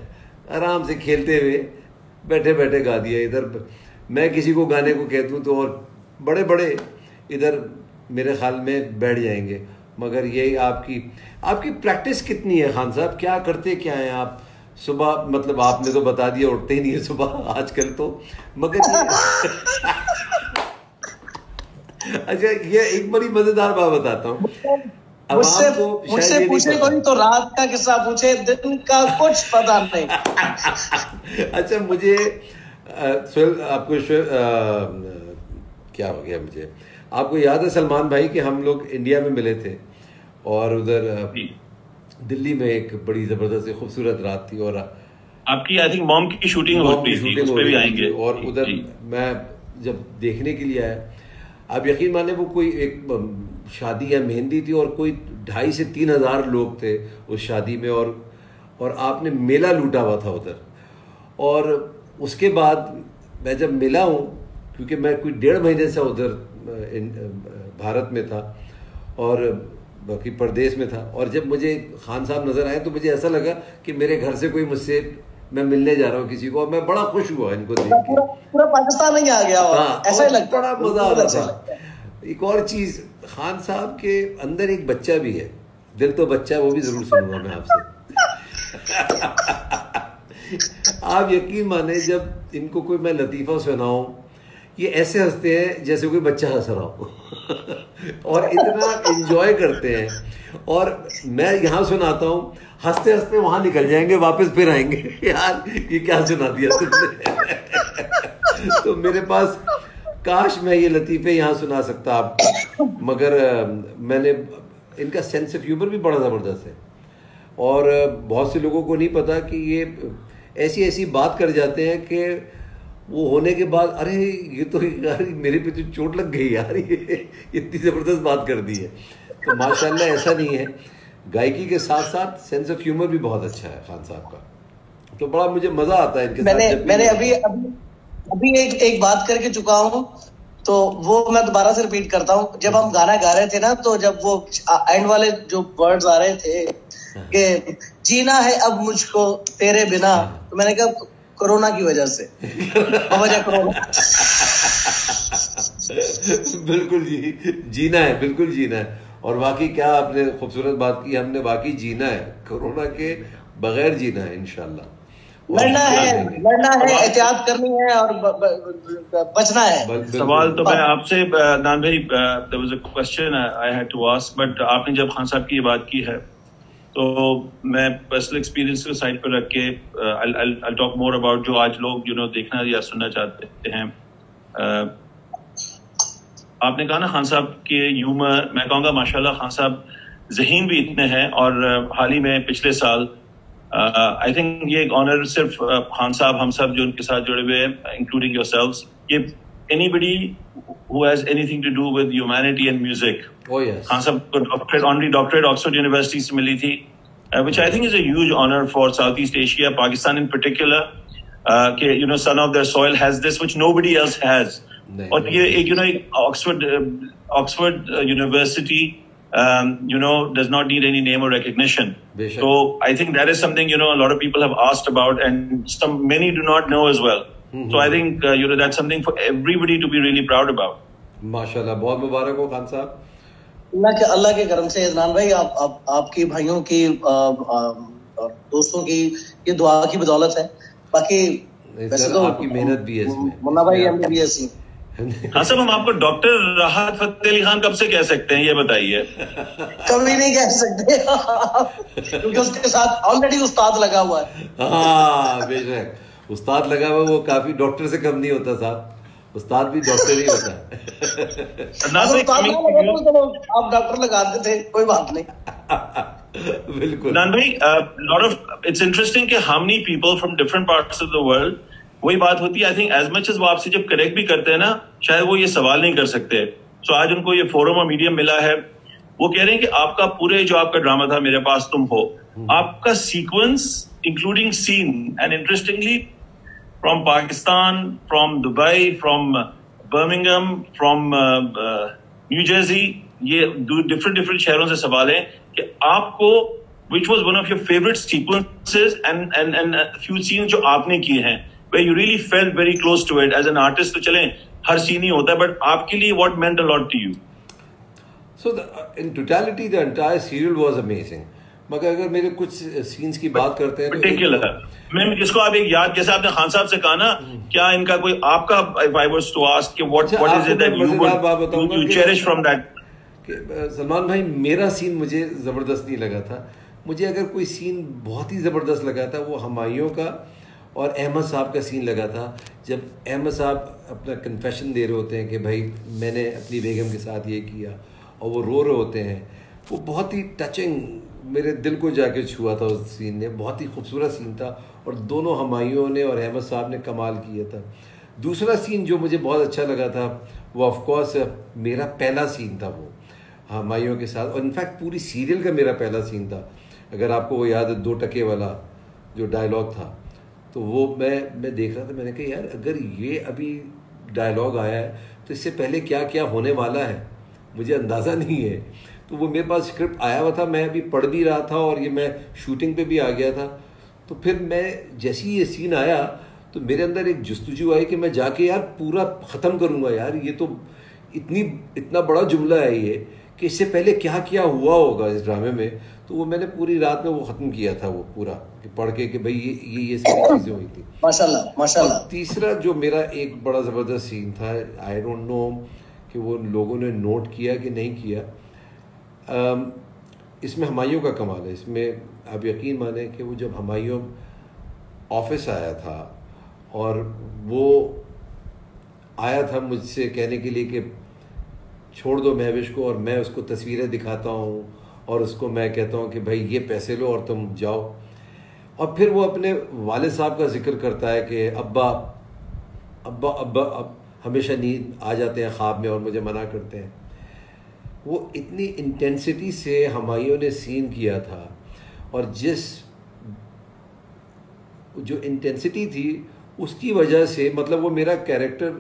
आराम से खेलते हुए बैठे बैठे गा दिया. इधर मैं किसी को गाने को कह दूँ तो और बड़े बड़े इधर मेरे ख्याल में बैठ जाएंगे. मगर यही आपकी प्रैक्टिस कितनी है खान साहब, क्या करते क्या हैं आप सुबह? मतलब आपने तो बता दिया उठते ही नहीं है सुबह आजकल तो, मगर अच्छा ये एक बड़ी मजेदार बात बताता हूँ. मुझसे पूछे कोई तो रात का किस्सा पूछे, दिन का कुछ पता नहीं. अच्छा मुझे आपको क्या हो गया, मुझे आपको याद है सलमान भाई कि हम लोग इंडिया में मिले थे और उधर दिल्ली में एक बड़ी जबरदस्त खूबसूरत रात थी, और आपकी आई थिंक मॉम की शूटिंग हो रही थी, उस पे भी आएंगे. और उधर मैं जब देखने के लिए आया, आप यकीन माने वो कोई एक शादी या मेहंदी थी और कोई 2,500 से 3,000 लोग थे उस शादी में, और आपने मेला लूटा हुआ था उधर. और उसके बाद मैं जब मिला हूँ, क्योंकि मैं कोई 1.5 महीने से उधर भारत में था और बाकी प्रदेश में था, और जब मुझे खान साहब नजर आए तो मुझे ऐसा लगा कि मेरे घर से कोई मुझसे मैं मिलने जा रहा हूँ किसी को, और मैं बड़ा खुश हुआ इनको देख के. पूरा पाकिस्तान नहीं आ गया. हाँ, ऐसा ही लगता, बड़ा मजा आ रहा था. एक और चीज, खान साहब के अंदर एक बच्चा भी है, दिल तो बच्चा, वो भी जरूर सुनूंगा मैं आपसे. आप यकीन माने जब इनको कोई मैं लतीफा सुनाऊं, ये ऐसे हंसते हैं जैसे कोई बच्चा हंस रहा हो और इतना एंजॉय करते हैं. और मैं यहाँ सुनाता हूँ, हंसते हंसते वहां निकल जाएंगे, वापस फिर आएंगे, यार ये क्या सुना दिया तुमने. तो मेरे पास काश मैं ये लतीफे यहाँ सुना सकता आपको, मगर मैंने इनका सेंस ऑफ ह्यूमर भी बड़ा ज़बरदस्त है, और बहुत से लोगों को नहीं पता कि ये ऐसी ऐसी बात कर जाते हैं कि वो होने के बाद अरे ये तो यार मेरे पे तो चोट लग गई यार, ये इतनी ज़बरदस्त बात कर दी है. तो माशाल्लाह ऐसा नहीं है. गायकी के साथ साथ सेंस ऑफ ह्यूमर भी बहुत अच्छा है खान साहब का, तो बड़ा मुझे मजा आता है इनके साथ। मैंने अभी एक बात करके चुका हूँ, तो वो मैं दोबारा से रिपीट करता हूँ। जब हम गाना गा रहे थे ना, तो जब वो एंड वाले जो वर्ड्स आ रहे थे कि जीना है अब मुझको तेरे बिना, तो मैंने कहा कोरोना की वजह से, वजह कोरोना। बिल्कुल जी, जीना है, बिल्कुल जीना है। और वाकई क्या आपने खूबसूरत बात की, हमने वाकई जीना है, कोरोना के बगैर जीना है इंशाल्लाह। लड़ना है, एहतियात करनी है और बचना है। सवाल तो मैं आपसे नान भाई, there was a question I had to ask, but आपने जब खान साहब की ये बात की है, तो मैं पर्सनल एक्सपीरियंस को साइड पर रख के आई टॉक मोर अबाउट जो आज लोग देखना या सुनना चाहते हैं। आपने कहा ना खान साहब के ह्यूमर, मैं कहूँगा माशाल्लाह खान साहब ज़हीन भी इतने हैं, और हाल ही में पिछले साल आई थिंक ये एक ऑनर सिर्फ खान साहब, हम सब जो उनके साथ जुड़े हुए हैं, इंक्लूडिंग योरसेल्व्स, ये anybody who has anything to do with humanity and music, Khan sahab को डॉक्टरेट ऑक्सफोर्ड यूनिवर्सिटी से मिली थी, which I think is a huge honor for Southeast Asia, Pakistan in particular, कि son of their soil has this which nobody else has. और ये एक Oxford University does not need any name or recognition. So I think that is something a lot of people have asked about, and many do not know as well. So I think that's something for everybody to be really proud about. माशाल्लाह, बहुत मुबारक हो खान साहब। अल्लाह के करम से इज़नान भाई, आपकी भाइयों की दोस्तों की ये दुआ की बदौलत है। बाकी वैसे तो आपकी मेहनत भी है इसमें। मुन्ना भाई MBBS ही। हाँ साहब, हम आपको डॉक्टर राहत फतेह अली खान कब से कह सकते हैं, ये बताइए। कभी नहीं कह सकते क्योंकि उसके साथ ऑलरेडी उस्ताद लगा हुआ है। हाँ बेशक, उस्ताद लगा हुआ, वो काफी डॉक्टर से कम नहीं होता साहब, उस्ताद भी डॉक्टर ही होता है। आप डॉक्टर लगाते थे, कोई बात नहीं। बिल्कुल नान भाई, लॉट ऑफ इट्स इंटरेस्टिंग कि how many people from different parts of the world, वही बात होती है, I think as much as वो आपसे जब करेक्ट भी करते हैं ना, शायद वो ये सवाल नहीं कर सकते। सो आज उनको ये फोरम और मीडियम मिला है, वो कह रहे हैं कि आपका पूरे जो आपका ड्रामा था मेरे पास तुम हो, आपका sequence including scene and interestingly from Pakistan, from Dubai, from Birmingham, from New Jersey, ये different शहरों से सवाल है कि आपको which was one of your favorite sequences and few scenes जो आपने किए हैं where you really felt very close to it as an artist। तो चलें हर सीन ही होता है, but आपके लिए what meant a lot to you? So in totality the entire serial was amazing। मगर अगर मेरे कुछ सीन्स की बात करते हैं पर्टिकुलर, मैं जिसको आप एक याद, जैसे आपने खान साहब से कहा ना, क्या इनका कोई आपका if I was to ask कि what is it that you cherish from that? Salman भाई, मेरा सीन मुझे जबरदस्त नहीं लगा था। मुझे अगर कोई सीन बहुत ही जबरदस्त लगा था वो हुमायूं का और अहमद साहब का सीन लगा था, जब अहमद साहब अपना कन्फेशन दे रहे होते हैं कि भाई मैंने अपनी बेगम के साथ ये किया, और वो रो रहे होते हैं। वो बहुत ही टचिंग, मेरे दिल को जाके छुआ था उस सीन ने, बहुत ही खूबसूरत सीन था, और दोनों हुमायूं ने और अहमद साहब ने कमाल किया था। दूसरा सीन जो मुझे बहुत अच्छा लगा था वो ऑफ कोर्स मेरा पहला सीन था, वो हुमायूं के साथ, और इनफैक्ट पूरी सीरियल का मेरा पहला सीन था। अगर आपको वो याद है 2 टके वाला जो डायलॉग था, तो वो मैं देख रहा था, मैंने कहा यार अगर ये अभी डायलॉग आया है तो इससे पहले क्या क्या होने वाला है मुझे अंदाज़ा नहीं है। तो वो मेरे पास स्क्रिप्ट आया हुआ था, मैं अभी पढ़ भी रहा था और ये मैं शूटिंग पे भी आ गया था। तो फिर मैं जैसे ही ये सीन आया तो मेरे अंदर एक जुस्तजू आई कि मैं जाके यार पूरा ख़त्म करूँगा यार, ये तो इतना बड़ा जुमला है ये कि इससे पहले क्या क्या हुआ होगा इस ड्रामे में। तो वो मैंने पूरी रात में वो ख़त्म किया था, वो पूरा कि पढ़ के कि भाई ये सारी चीज़ें हुई थी। माशाल्लाह माशाल्लाह। तीसरा जो मेरा एक बड़ा ज़बरदस्त सीन था, आई डोंट नो कि वो लोगों ने नोट किया कि नहीं किया, इसमें हुमायूं का कमाल है। इसमें आप यकीन माने कि वो जब हुमायूं ऑफिस आया था और वो आया था मुझसे कहने के लिए कि छोड़ दो महविश को, और मैं उसको तस्वीरें दिखाता हूँ और उसको मैं कहता हूँ कि भाई ये पैसे लो और तुम जाओ, और फिर वो अपने वालिद साहब का जिक्र करता है कि अब्बा अब्बा अब्बा अब हमेशा नींद आ जाते हैं ख्वाब में और मुझे मना करते हैं। वो इतनी इंटेंसिटी से हमायूं ने सीन किया था, और जिस जो इंटेंसिटी थी उसकी वजह से मतलब वो मेरा कैरेक्टर,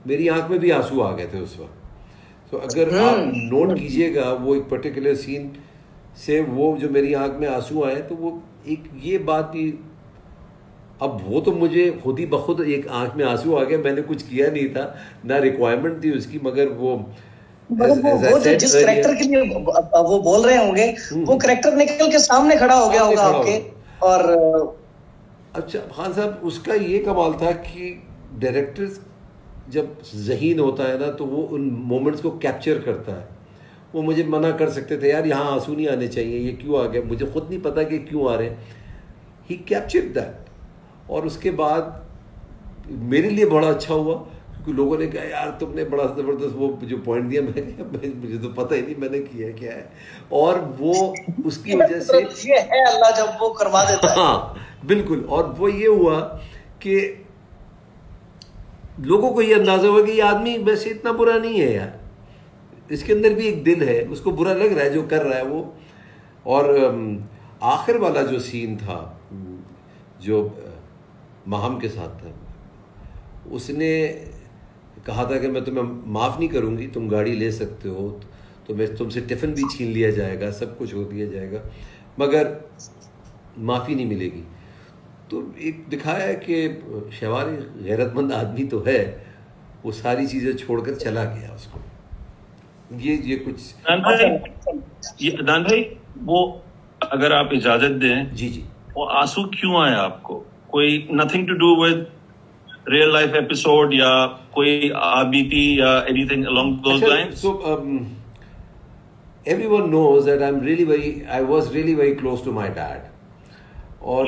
मेरी आंख में भी आंसू आ गए थे उस वक्त। तो अगर आप नोट कीजिएगा वो एक पर्टिकुलर सीन से वो जो मेरी आंख में आंसू आए, तो वो एक ये बात भी, अब वो तो मुझे खुद ही बखुद एक आंख में आंसू आ गया, मैंने कुछ किया नहीं था, ना रिक्वायरमेंट थी उसकी, मगर वो जो जिस करेक्टर के लिए वो बोल रहे होंगे वो करेक्टर निकल के सामने खड़ा हो गया होगा आपके। और अच्छा खान साहब, उसका ये कमाल था कि डायरेक्टर जब ज़हीन होता है ना तो वो उन मोमेंट्स को कैप्चर करता है। वो मुझे मना कर सकते थे, यार यहाँ आंसू नहीं आने चाहिए, ये क्यों आ गए, मुझे खुद नहीं पता कि क्यों आ रहे हैं। ही कैप्चर्ड दैट, और उसके बाद मेरे लिए बड़ा अच्छा हुआ क्योंकि लोगों ने कहा यार तुमने बड़ा ज़बरदस्त वो जो पॉइंट दिया, मुझे तो पता ही नहीं मैंने किया क्या है, और वो उसकी वजह से ये है अल्लाह जब वो करवा देता है। हाँ बिल्कुल। और वो ये हुआ कि लोगों को ये अंदाजा हुआ कि ये आदमी वैसे इतना बुरा नहीं है यार, इसके अंदर भी एक दिल है, उसको बुरा लग रहा है जो कर रहा है वो। और आखिर वाला जो सीन था जो माहम के साथ था, उसने कहा था कि मैं तुम्हें माफ़ नहीं करूँगी, तुम गाड़ी ले सकते हो, तो मैं तुमसे टिफ़िन भी छीन लिया जाएगा, सब कुछ हो दिया जाएगा, मगर माफ़ी नहीं मिलेगी। तो एक दिखाया है कि शहवारी गैरतमंद आदमी तो है, वो सारी चीज़ें छोड़कर चला गया उसको। ये कुछ दान भाई वो अगर आप इजाजत दें, जी जी, वो आंसू क्यों आए आपको? कोई nothing to do with real life episode या कोई आबीती या anything along those lines? So everyone knows that I was really very close to my dad, और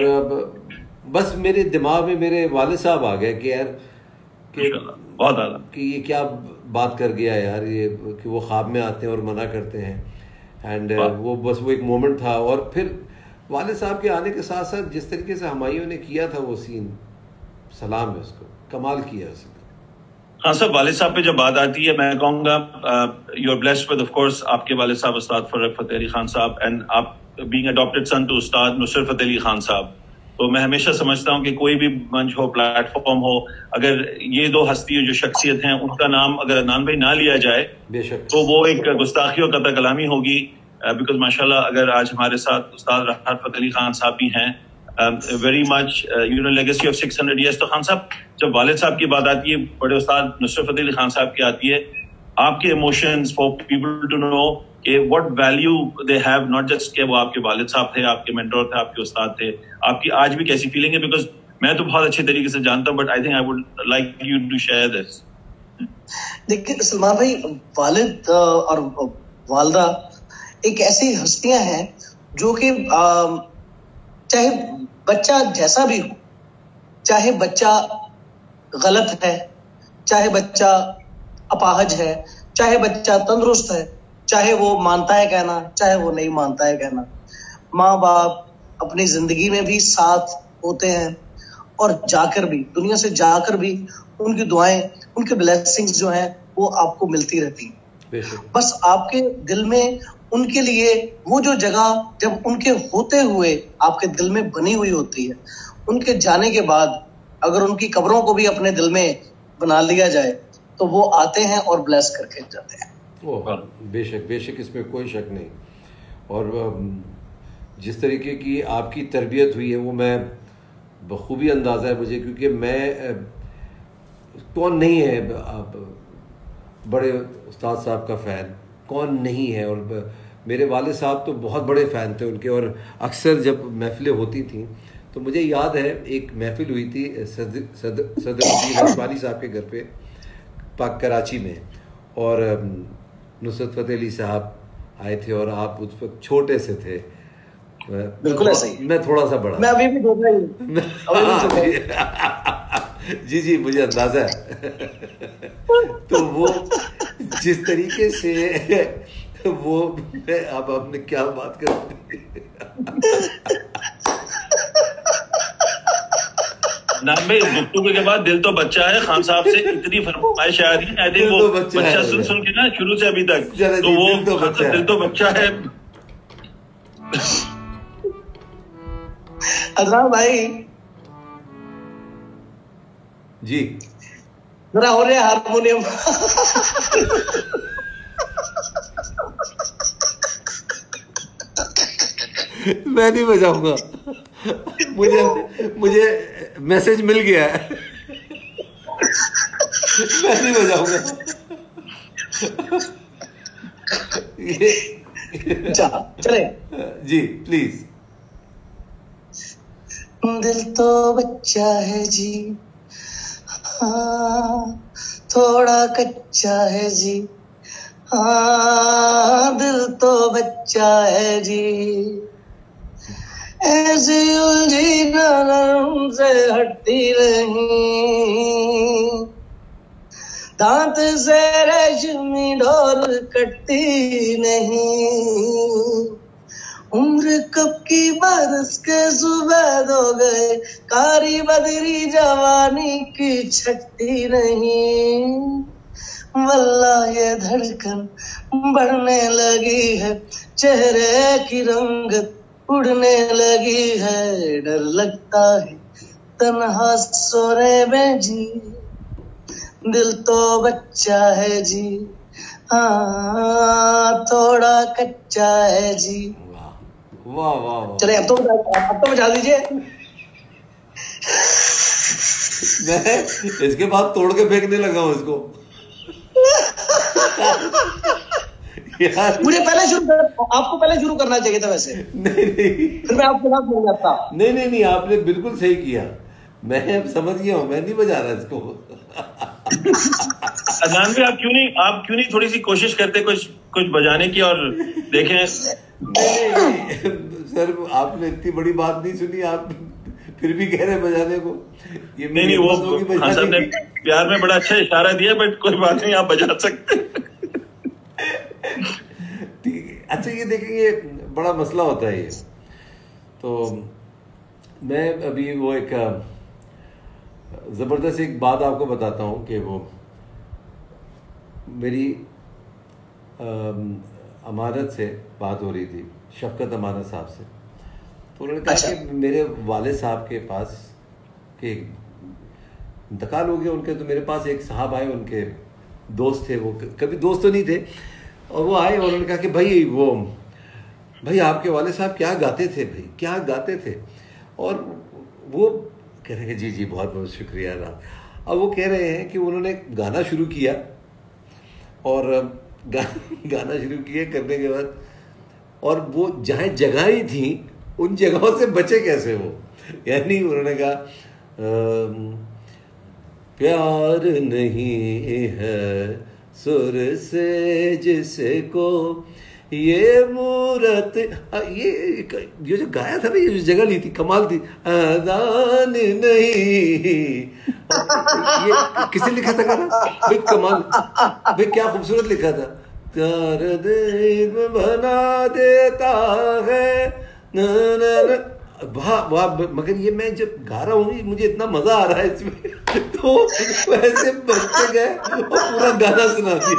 बस मेरे दिमाग में मेरे वाले साहब आ गए कि यार बहुत आला कि ये क्या बात कर गया यार, ये कि वो ख्वाब में आते हैं और मना करते हैं, एंड वो बस वो एक मोमेंट था। और फिर वाले साहब के आने के साथ साथ जिस तरीके से हमायूं ने किया था वो सीन, सलाम है उसको, कमाल किया उसने। हाँ सर, वाले साहब पे जब बात आती है, मैं कहूँगा you are blessed with of course आपके वाले साहब उस्ताद फर्रुख फतेह अली खान साहब, एंड आप बीइंग अडॉप्टेड सन टू उस्ताद नुसरत फतेह अली खान साहब। तो मैं हमेशा समझता हूँ कि कोई भी मंच हो, प्लेटफॉर्म हो, अगर ये दो हस्ती जो शख्सियत हैं उनका नाम अगर अदनान भाई ना लिया जाए बेशक तो वो एक गुस्ताखी और कतई कलामी होगी। बिकॉज माशाल्लाह अगर आज हमारे साथ उस्ताद राहत फतेह अली खान साहब भी हैं, very much legacy of 600 years। तो खान साहब, जब वालिद साहब की बात आती है, बड़े उस्ताद नुसरत फतेह अली खान साहब की आती है, आपके emotions for people to know कि what value they have, not just कि वो आपके वालिद साहब थे, आपके मेंटोर थे, आपके उस्ताद थे, आपकी आज भी कैसी फीलिंग है? बिकॉज मैं तो बहुत अच्छे तरीके से जानता हूँ, but I think I would like you to share this. देखिए सलमान भाई, वालिद और वालदा एक ऐसी हस्तियां हैं जो कि चाहे बच्चा जैसा भी हो, चाहे बच्चा गलत है, चाहे बच्चा अपाहज है, चाहे बच्चा तंदुरुस्त है, चाहे वो मानता है कहना, चाहे वो नहीं मानता है कहना, माँ बाप अपनी जिंदगी में भी साथ होते हैं, और जाकर भी, दुनिया से जाकर भी उनकी दुआएं, उनके ब्लेसिंग्स जो हैं वो आपको मिलती रहती हैं। बस आपके दिल में उनके लिए वो जो जगह जब उनके होते हुए आपके दिल में बनी हुई होती है, उनके जाने के बाद अगर उनकी कब्रों को भी अपने दिल में बना लिया जाए तो वो आते हैं और ब्लेस करके जाते हैं। बेशक बेशक, इसमें कोई शक नहीं। और जिस तरीके की आपकी तरबियत हुई है वो मैं बखूबी अंदाज़ा है मुझे, क्योंकि मैं, कौन नहीं है बड़े उस्ताद साहब का फ़ैन, कौन नहीं है? और मेरे वाले साहब तो बहुत बड़े फ़ैन थे उनके, और अक्सर जब महफ़िलें होती थी तो मुझे याद है एक महफ़िल हुई थी सदर रसवानी साहब के घर पे पाक कराची में, और नुसरत फतेह अली साहब आए थे और आप उस वक्त छोटे से थे। बिल्कुल ऐसा ही, मैं थोड़ा सा बड़ा, मैं अभी भी छोटा ही जी जी, मुझे अंदाजा है। तो वो जिस तरीके से वो, अब आपने क्या बात कर अदनान भाई, गुफ्तगू के बाद दिल तो बच्चा है, खान साहब से इतनी फरमाइश आ रही है, आई थिंक वो बच्चा सुन के ना शुरू से अभी तक, तो वो दिल तो बच्चा है। अदनान भाई जी, जरा हो रहे हारमोनियम। मैं नहीं बजाऊंगा, मुझे मैसेज मिल गया है, मैं नहीं बजाऊंगा। चले जी प्लीज। दिल तो बच्चा है जी, हाँ थोड़ा कच्चा है जी, हाँ दिल तो बच्चा है जी, ऐसी उलझी नरम से हटती नहीं, दांत से रेशमी डोर कटती नहीं, उम्र कब की बरस के सुबह हो गए, कारी बदरी जवानी की छटती नहीं, वल्लाह ये धड़कन बढ़ने लगी है, चेहरे की रंगत उड़ने लगी है, डर लगता है तन्हा सोने में जी, दिल तो बच्चा है जी, हाँ थोड़ा कच्चा है जी। वाह वाह वाह, चले अब तो बजा दीजिए। मैं इसके बाद तोड़ के फेंकने लगा हूं इसको। यार मुझे पहले आपको पहले शुरू करना चाहिए था वैसे। नहीं, फिर मैं आपके साथ मिल जाता। नहीं, आपने बिल्कुल सही किया, मैं अब समझ गया हूँ, मैं नहीं बजा रहा इसको। अदनान भी आप क्यों नहीं थोड़ी सी कोशिश करते कुछ बजाने की और देखें। नहीं, सर आपने इतनी बड़ी बात नहीं सुनी, आप फिर भी कह रहे बजाने को। ये नहीं वो खान साहब ने प्यार में बड़ा अच्छा इशारा दिया, बट कोई बात नहीं, आप बजा सकते। ठीक है, अच्छा ये देखेंगे बड़ा मसला होता है ये। तो मैं अभी वो एक जबरदस्त एक बात आपको बताता हूँ कि वो मेरी अमानत से बात हो रही थी, शफकत अमानत साहब से। तो उन्होंने कहा कि मेरे वाले साहब के पास के इंतकाल हो गया उनके, तो मेरे पास एक साहब आए, उनके दोस्त थे, वो कभी दोस्त तो नहीं थे, और वो आए और उन्होंने कहा कि भाई आपके वाले साहब क्या गाते थे, भाई क्या गाते थे। और वो कह रहे हैं जी बहुत बहुत शुक्रिया। अब वो कह रहे हैं कि उन्होंने गाना शुरू किया और गाना शुरू किए करने के बाद, और वो जहाँ जगहें थी उन जगहों से बचे कैसे वो, यानी उन्होंने कहा प्यार नहीं है सुर से जिसको ये मूरत, ये जो गाया था ना, ये जो जगह ली थी कमाल थी, आदान नहीं, ये किसने लिखा था गाना भाई, कमाल भाई, क्या खूबसूरत लिखा था, प्यार दिल में बना देता है वाह वाह। मगर ये मैं जब गा रहा हूँ मुझे इतना मजा आ रहा है इसमें, तो वैसे बढ़ते गए और पूरा गाना सुना दिया।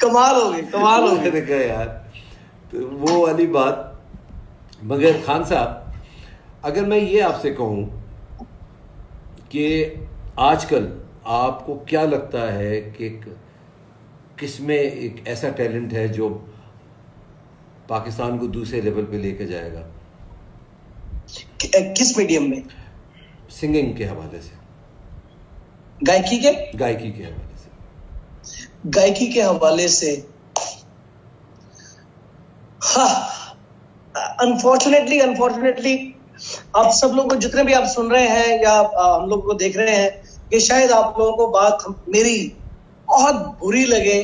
कमाल हो गई। देखा यार, तो वो वाली बात। मगर खान साहब, अगर मैं ये आपसे कहूं कि आजकल आपको क्या लगता है कि किसमें एक ऐसा टैलेंट है जो पाकिस्तान को दूसरे लेवल पे लेके जाएगा? किस मीडियम में? सिंगिंग के हवाले से, गायकी के हवाले से हाँ, अनफॉर्चुनेटली आप सब लोगों को, जितने भी आप सुन रहे हैं या हम लोग को देख रहे हैं, कि शायद आप लोगों को बात मेरी बहुत बुरी लगे,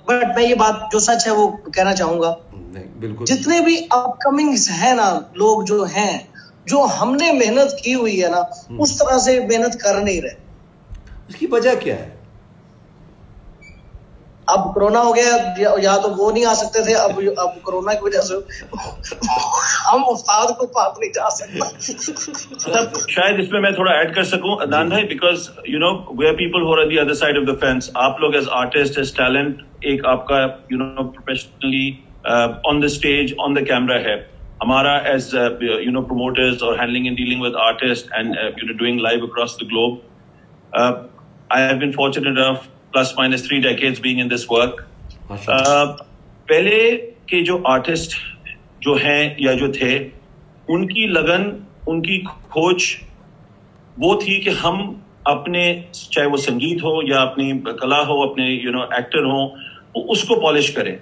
बट मैं ये बात जो सच है वो कहना चाहूंगा। नहीं, बिल्कुल। जितने भी अपकमिंग्स हैं ना, लोग जो हैं, जो हमने मेहनत की हुई है ना, उस तरह से मेहनत कर नहीं रहे। उसकी वजह क्या है? अब कोरोना हो गया, या तो वो नहीं आ सकते थे, अब कोरोना की वजह से हम उस्ताद को पाप नहीं जा सकता। शायद इसमें मैं थोड़ा ऐड कर सकूं अदनान भाई, because you know we are people who are on the other side of the fence. आप लोग एज आर्टिस्ट, एज टैलेंट, एक आपका you know professionally on the stage, on the camera है। हमारा as you know promoters or handling and dealing with artists and you know doing live across the globe, I have been fortunate enough plus minus 3 decades being in this work. पहले के जो artist जो हैं या जो थे, उनकी लगन, उनकी खोज वो थी कि हम अपने, चाहे वो संगीत हो या अपनी कला हो, अपने यू नो एक्टर हो, वो उसको पॉलिश करें।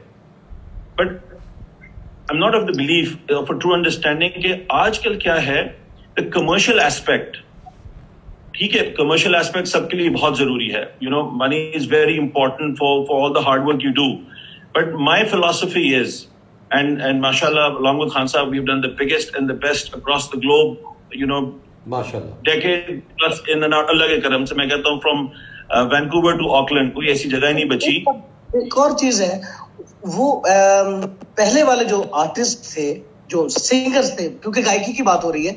But I am not of the belief of a true understanding कि आजकल क्या है, द कमर्शियल एस्पेक्ट, ठीक है, कमर्शियल एस्पेक्ट सबके लिए बहुत जरूरी है, you know money is very important for all the hard work you do, but my philosophy is and mashallah along with Khan Sahab we've done the biggest and the best across the globe, you know, माशाल्लाह decade plus in and out, अल्लाह के करम से मैं कहता हूँ from Vancouver to Auckland कोई ऐसी जगह नहीं बची। एक और चीज है, वो पहले वाले जो आर्टिस्ट थे, जो सिंगर्स थे, क्योंकि गायकी की बात हो रही है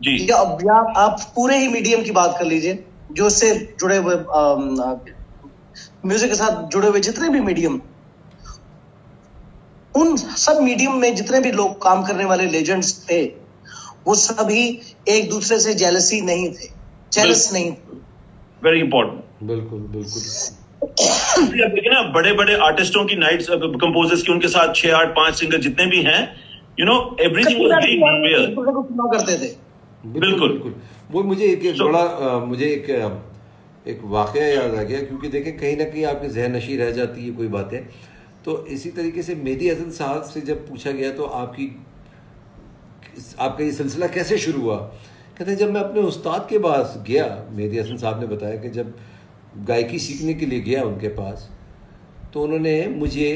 जी, या अब या आप पूरे ही मीडियम की बात कर लीजिए, जो इससे जुड़े हुए म्यूजिक के साथ जुड़े हुए जितने भी मीडियम, उन सब मीडियम में जितने भी लोग काम करने वाले लेजेंड्स थे, वो सभी एक दूसरे से जेलसी नहीं थे, जेलस नहीं थे। Very important. बिल्कुल बिल्कुल। अब देखिए ना, बड़े बड़े आर्टिस्टों की नाइट्स, कंपोजर्स की, उनके साथ 6, 8, 5 सिंगर जितने भी हैं, you know everything was very real करते थे। बिल्कुल। वो मुझे एक बड़ा मुझे एक वाकया याद आ गया, क्योंकि देखें कहीं ना कहीं आपकी जहन नशी रह जाती है कोई बातें। तो इसी तरीके से मेहदी हसन साहब से जब पूछा गया तो आपका ये सिलसिला कैसे शुरू हुआ, कहते हैं जब मैं अपने उस्ताद के पास गया, मेहदी हसन साहब ने बताया कि जब गायकी सीखने के लिए गया उनके पास, तो उन्होंने मुझे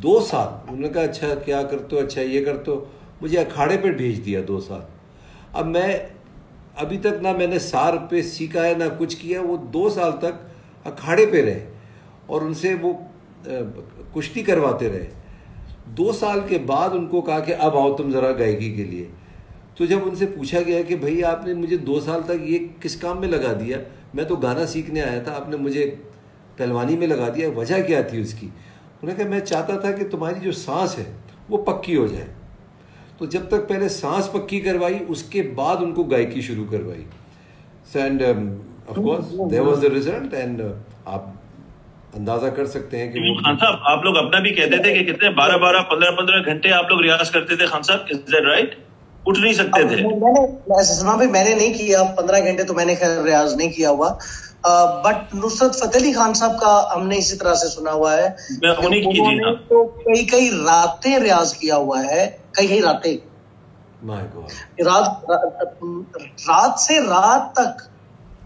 2 साल, उन्होंने कहा अच्छा क्या करते हो, अच्छा ये करते हो, मुझे अखाड़े पर भेज दिया 2 साल। अब मैं अभी तक ना मैंने सार पे सीखा है ना कुछ किया, वो 2 साल तक अखाड़े पे रहे और उनसे वो कुश्ती करवाते रहे। 2 साल के बाद उनको कहा कि अब आओ तुम ज़रा गायकी के लिए। तो जब उनसे पूछा गया कि भाई आपने मुझे 2 साल तक ये किस काम में लगा दिया, मैं तो गाना सीखने आया था, आपने मुझे पहलवानी में लगा दिया, वजह क्या थी उसकी? उन्होंने कहा मैं चाहता था कि तुम्हारी जो सांस है वो पक्की हो जाए। तो जब तक पहले सांस पक्की करवाई, उसके बाद उनको गायकी शुरू करवाई। And of course there was the result, एंड आप अंदाजा कर सकते हैं कि खान साहब आप लोग अपना भी कहते थे कि कितने 12-12, 15-15 घंटे आप लोग रियाज करते थे खान साहब, इज दैट राइट? उठ नहीं सकते थे? मैंने नहीं किया 15 घंटे, तो मैंने खैर रियाज नहीं किया हुआ, बट नुसरत फतेह अली खान साहब का हमने इसी तरह से सुना हुआ है, उन्होंने तो कई रातें रियाज किया हुआ है, कई रातें, रात से रात तक,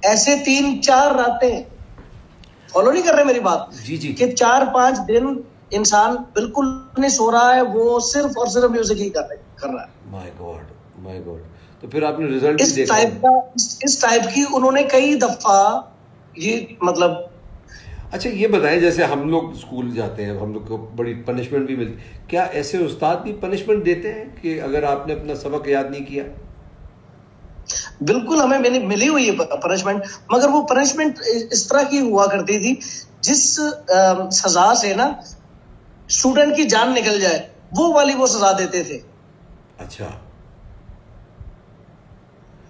ऐसे 3-4 रातें। फॉलो नहीं कर रहे मेरी बात? जी जी। कि 4-5 दिन इंसान बिल्कुल नहीं सो रहा है, वो सिर्फ और सिर्फ म्यूजिक ही कर रहा है। My God. तो फिर आपने रिजल्ट भी देखा? इस टाइप की उन्होंने कई दफा ये मतलब। अच्छा ये बताएं, जैसे हम लोग स्कूल जाते हैं, हम लोग को बड़ी पनिशमेंट भी मिलती, क्या ऐसे उस्ताद भी पनिशमेंट देते हैं कि अगर आपने अपना सबक याद नहीं किया? बिल्कुल, हमें मिली हुई है पनिशमेंट, मगर वो पनिशमेंट इस तरह की हुआ करती थी जिस सजा से ना स्टूडेंट की जान निकल जाए, वो वाली वो सजा देते थे। अच्छा,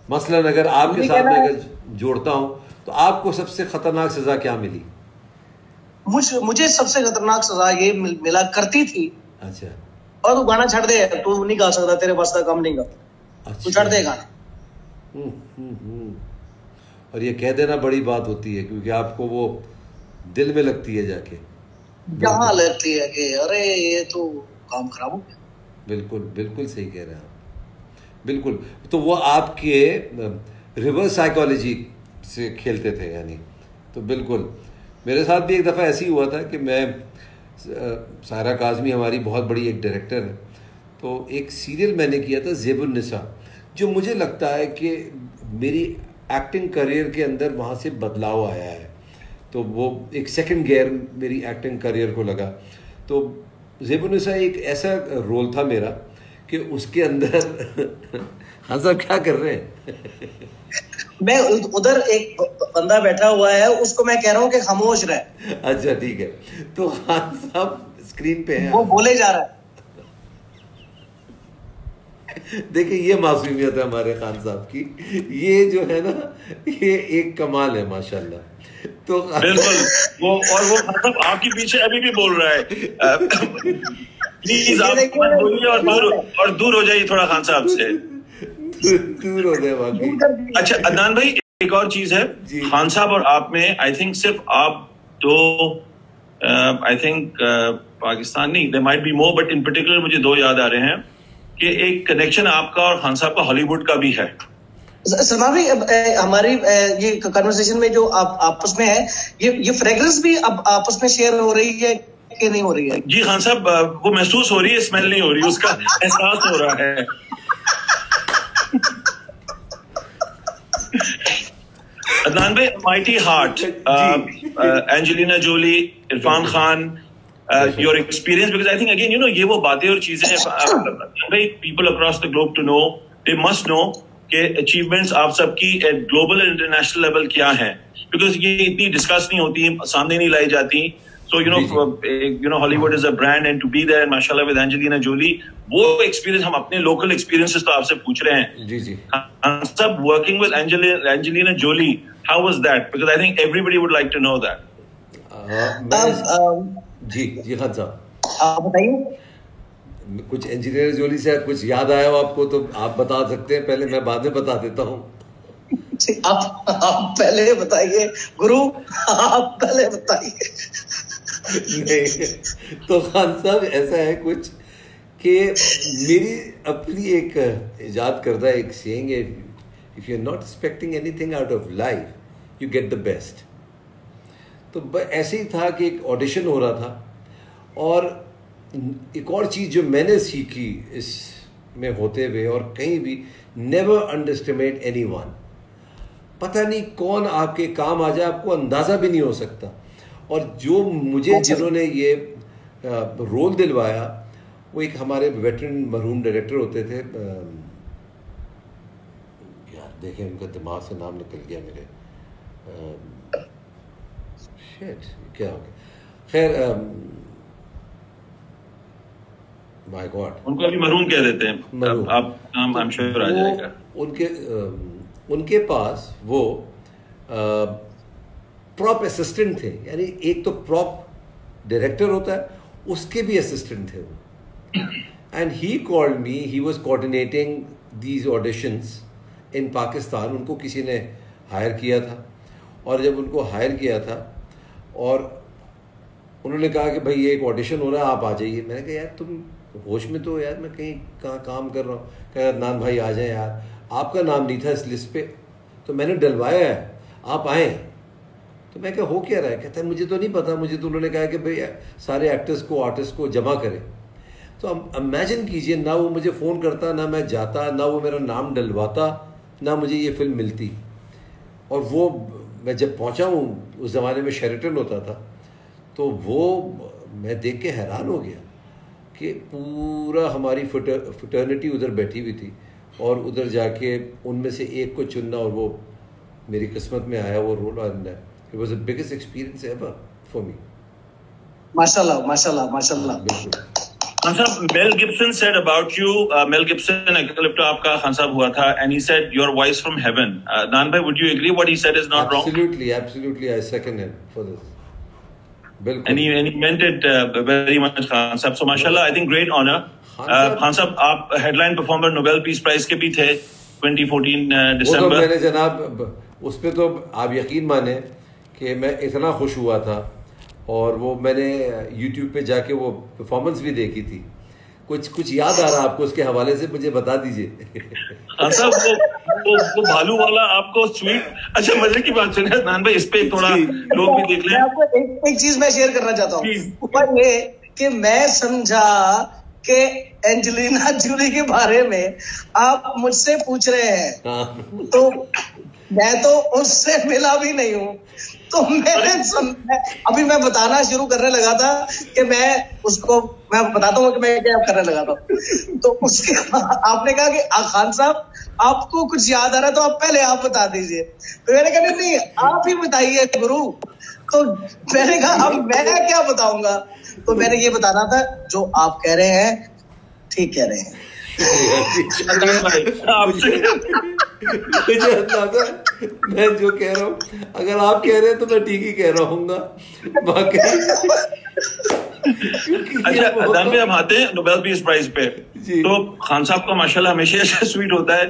मसलन अगर आपके साथ में अगर जोड़ता हूं तो आपको सबसे खतरनाक सजा क्या मिली? मुझे सबसे खतरनाक सजा ये मिला करती थी। अच्छा। और तू गाना छड़ दे, तू नहीं गा सकता, तेरे पास का काम नहीं गा, तू छड़ दे गाना। और ये कह देना बड़ी बात होती है, क्योंकि आपको वो दिल में लगती है जाके, जहां लगती है कि अरे ये तो काम खराब हो गया। बिल्कुल सही कह रहे हैं आप, बिल्कुल। तो वो आपके रिवर्स साइकोलॉजी से खेलते थे यानी। तो बिल्कुल मेरे साथ भी एक दफ़ा ऐसे ही हुआ था कि मैं, सायरा काज़मी हमारी बहुत बड़ी एक डायरेक्टर है, तो एक सीरियल मैंने किया था ज़ेबुन्निसा, जो मुझे लगता है कि मेरी एक्टिंग करियर के अंदर वहाँ से बदलाव आया है। तो वो एक सेकंड गियर मेरी एक्टिंग करियर को लगा। तो ज़ेबुन्निसा एक ऐसा रोल था मेरा कि उसके अंदर हाँ साहब क्या कर रहे हैं? मैं उधर एक बंदा बैठा हुआ है, उसको मैं कह रहा हूँ कि खामोश रहे। अच्छा ठीक है, तो खान साहब स्क्रीन पे हैं, वो बोले जा रहा है। देखिए ये मासूमियत है हमारे खान साहब की, ये जो है ना ये एक कमाल है माशाल्लाह। तो बिल्कुल वो खान साहब आपके पीछे अभी भी बोल रहा है। प्लीज आप मत बोलिए और दूर हो जाइए थोड़ा खान साहब से, दूर हो जाए बाकी। अच्छा अदनान भाई, एक और चीज है, खान साहब और आप में आई थिंक सिर्फ आप दो, आई थिंक पाकिस्तान नहीं, there might be more, but in particular मुझे दो याद आ रहे हैं कि एक कनेक्शन आपका और खान साहब का हॉलीवुड का भी है। सलमान भाई, हमारी ये कन्वर्सेशन में जो आपस में है, ये फ्रेग्रेंस भी अब आपस में शेयर हो रही है कि नहीं हो रही है? जी खान साहब, वो महसूस हो रही है, स्मेल नहीं हो रही, उसका एहसास हो रहा है। अदनान भाई, Mighty Heart, Angelina Jolie, Irfan Khan, your experience, because I think again you know ये वो बातें और चीजें भाई people across the globe to know, they must know कि अचीवमेंट्स आप सबकी एट ग्लोबल और इंटरनेशनल लेवल क्या है, बिकॉज ये इतनी डिस्कस नहीं होती, सामने नहीं लाई जाती। So you know Hollywood is a brand, and to be there, mashallah, with Angelina Jolie, वो experience हम अपने local experiences तो आपसे पूछ रहे हैं। जी जी। सब working with Angelina Jolie, how was that? Because I think everybody would like to know that. जी जी खान साहब, आप बताइए। कुछ एंजीनियर जोली से कुछ याद आया हो आपको तो आप बता सकते हैं, पहले मैं बाद में बता देता हूँ। आप पहले बताइए गुरु, आप पहले बताइए। नहीं, तो खान साहब ऐसा है कुछ कि मेरी अपनी एक इजाद करदा एक सेइंग है, if you are not expecting anything out of life you get the best. तो ऐसे ही था कि एक ऑडिशन हो रहा था, और एक और चीज़ जो मैंने सीखी इसमें होते हुए और कहीं भी, नेवर अंडरस्टिमेट एनीवन। पता नहीं कौन आपके काम आ जाए, आपको अंदाज़ा भी नहीं हो सकता। और जो मुझे जिन्होंने ये रोल दिलवाया वो एक हमारे वेटरन मरहूम डायरेक्टर होते थे, यार देखें उनका दिमाग से नाम निकल गया मेरे, शिट क्या हो गया, खैर माय गॉड, उनको अभी मरहूम कह देते हैं, आप नाम आई एम श्योर आ जाएगा। उनके पास वो प्रॉप असिस्टेंट थे, यानी एक तो प्रॉप डायरेक्टर होता है, उसके भी असिस्टेंट थे वो। And he called me, he was coordinating these auditions in Pakistan. उनको किसी ने हायर किया था, और जब उनको हायर किया था और उन्होंने कहा कि भाई ये एक ऑडिशन हो रहा है, आप आ जाइए। मैंने कहा यार तुम होश में तो, यार मैं कहीं कहाँ काम कर रहा हूँ। कहा अदनान भाई आ जाए यार, आपका नाम नहीं था इस लिस्ट पे, तो मैंने डलवाया है, आप आए। तो मैं क्या हो क्या रहा है? कहता है मुझे तो नहीं पता, मुझे तो उन्होंने कहा कि भाई सारे एक्टर्स को, आर्टिस्ट को जमा करें। तो अब इमेजिन कीजिए, ना वो मुझे फ़ोन करता, ना मैं जाता, ना वो मेरा नाम डलवाता, ना मुझे ये फिल्म मिलती। और वो मैं जब पहुंचा हूँ, उस ज़माने में शेरेटन होता था, तो वो मैं देख के हैरान हो गया कि पूरा हमारी फ्रेटर्निटी उधर बैठी हुई थी, और उधर जाके उनमें से एक को चुनना, और वो मेरी किस्मत में आया वो role. And it was the biggest experience ever for me. माशाल्लाह माशाल्लाह माशाल्लाह। बिल्कुल। Khan sahab, Mel Gibson said about you, Mel Gibson Apocalypto आपका खान साहब हुआ था, and he said your voice from heaven. नान भाई, would you agree what he said is not wrong? Absolutely, I second him for this. बिल्कुल। And he meant it very much, Khan साहब. So माशाल्लाह, I think great honor. Khan sahab, आप headline performer Nobel Peace Prize के भी थे 2014 दिसंबर। वो तो मैंने जनाब, उस पे तो आप यकीन माने कि मैं इतना खुश हुआ था, और वो मैंने YouTube पे जाके वो परफॉर्मेंस भी देखी थी। कुछ याद आ रहा आपको उसके हवाले से, मुझे बता दीजिए। हाँ साहब, वो भालू वाला आपको स्वीट, अच्छा मजे की बात सुनिए नान भाई, इस पे थोड़ा लोग भी देख लें। आपको एक चीज मैं शेयर करना चाहता हूँ, वो ये कि मैं समझा कि एंजेलिना जूली के बारे में आप मुझसे पूछ रहे हैं, तो मैं तो उससे मिला भी नहीं हूँ, तो अभी मैं बताना शुरू करने लगा था कि मैं बताता हूँ कि मैं क्या करने लगा था। तो उसके आपने कहा कि खान साहब आपको कुछ याद आ रहा है तो आप पहले आप बता दीजिए। तो मैंने कहा नहीं आप ही बताइए गुरु। तो मैंने कहा अब मैं क्या बताऊंगा। तो मैंने ये बताना था जो आप कह रहे हैं ठीक कह रहे हैं। मुझे अंदाजा मैं जो कह रहा हूँ अगर आप कह रहे हैं तो मैं ठीक ही कह रहा हूँ। बाकी अच्छा अदनान भाई हम आते हैं नोबेल पीस प्राइज पे। तो खान साहब का माशाल्लाह हमेशा ऐसा स्वीट होता है।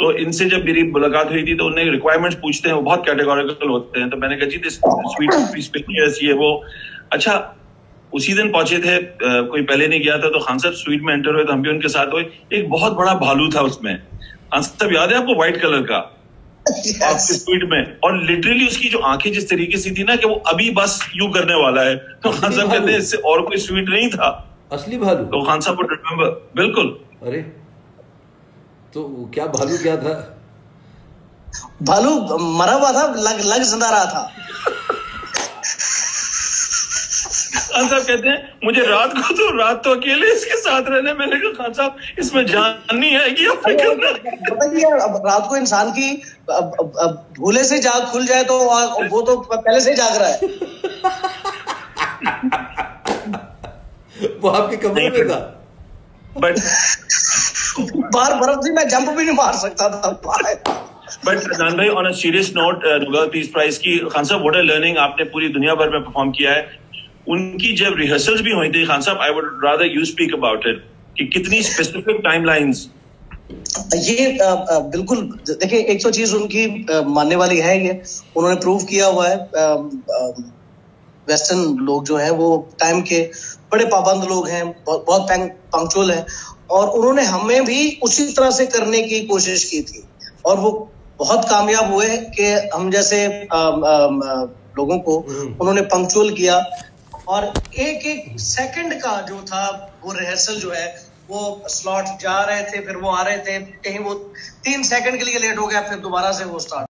तो इनसे जब मेरी मुलाकात हुई थी तो उन्हें रिक्वायरमेंट्स पूछते हैं, वो बहुत कैटेगोरिकल होते हैं। तो मैंने कहा जी स्वीट पीस पे ये वो। अच्छा उसी दिन पहुंचे थे, कोई पहले नहीं गया था। तो खान साहब स्वीट में एंटर हुए तो हम भी उनके साथ हुए। एक बहुत बड़ा भालू था उसमें, खान साहब याद है आपको, व्हाइट कलर का आपके स्वीट में। और लिटरली उसकी जो आंखें जिस तरीके से थी ना कि वो अभी बस यूं करने वाला है। तो खान साहब कहते हैं इससे और कोई स्वीट नहीं था, असली भालू। तो खान साहब को रिमेंबर बिल्कुल। अरे तो क्या भालू क्या था? भालू मरा हुआ था, लग जिंदा रहा था। खान साहब कहते हैं मुझे रात तो अकेले इसके साथ रहने। मैंने कहा खान साहब इसमें जान नहीं आएगी। बताइए अब रात को इंसान की भूले से जाग खुल जाए तो वो तो पहले से ही जाग रहा है। वो आपके कमरे में था बट बाहर बर्फ थी, मैं जंप भी नहीं मार सकता था। बट अदनान भाई on a serious note, Nobel Peace Prize की खान साहब व्हाट अ लर्निंग। आपने पूरी दुनिया भर में परफॉर्म किया है। उनकी जब रिहर्सल्स भी हुई थी खान साहब, I would rather you speak about it कि कितनी स्पेसिफिक टाइमलाइंस। ये बिल्कुल देखिए एक तो चीज उनकी मानने वाली है, ये उन्होंने प्रूव किया हुआ है। वेस्टर्न लोग जो हैं वो टाइम के बड़े पाबंद लोग हैं, बहुत पंक्चुअल हैं। और उन्होंने हमें भी उसी तरह से करने की कोशिश की थी और वो बहुत कामयाब हुए कि हम जैसे लोगों को उन्होंने पंक्चुअल किया। और एक सेकंड का जो था वो रिहर्सल जो है वो स्लॉट जा रहे थे, फिर वो आ रहे थे, कहीं वो 3 सेकंड के लिए लेट हो गया, फिर दोबारा से वो स्टार्ट।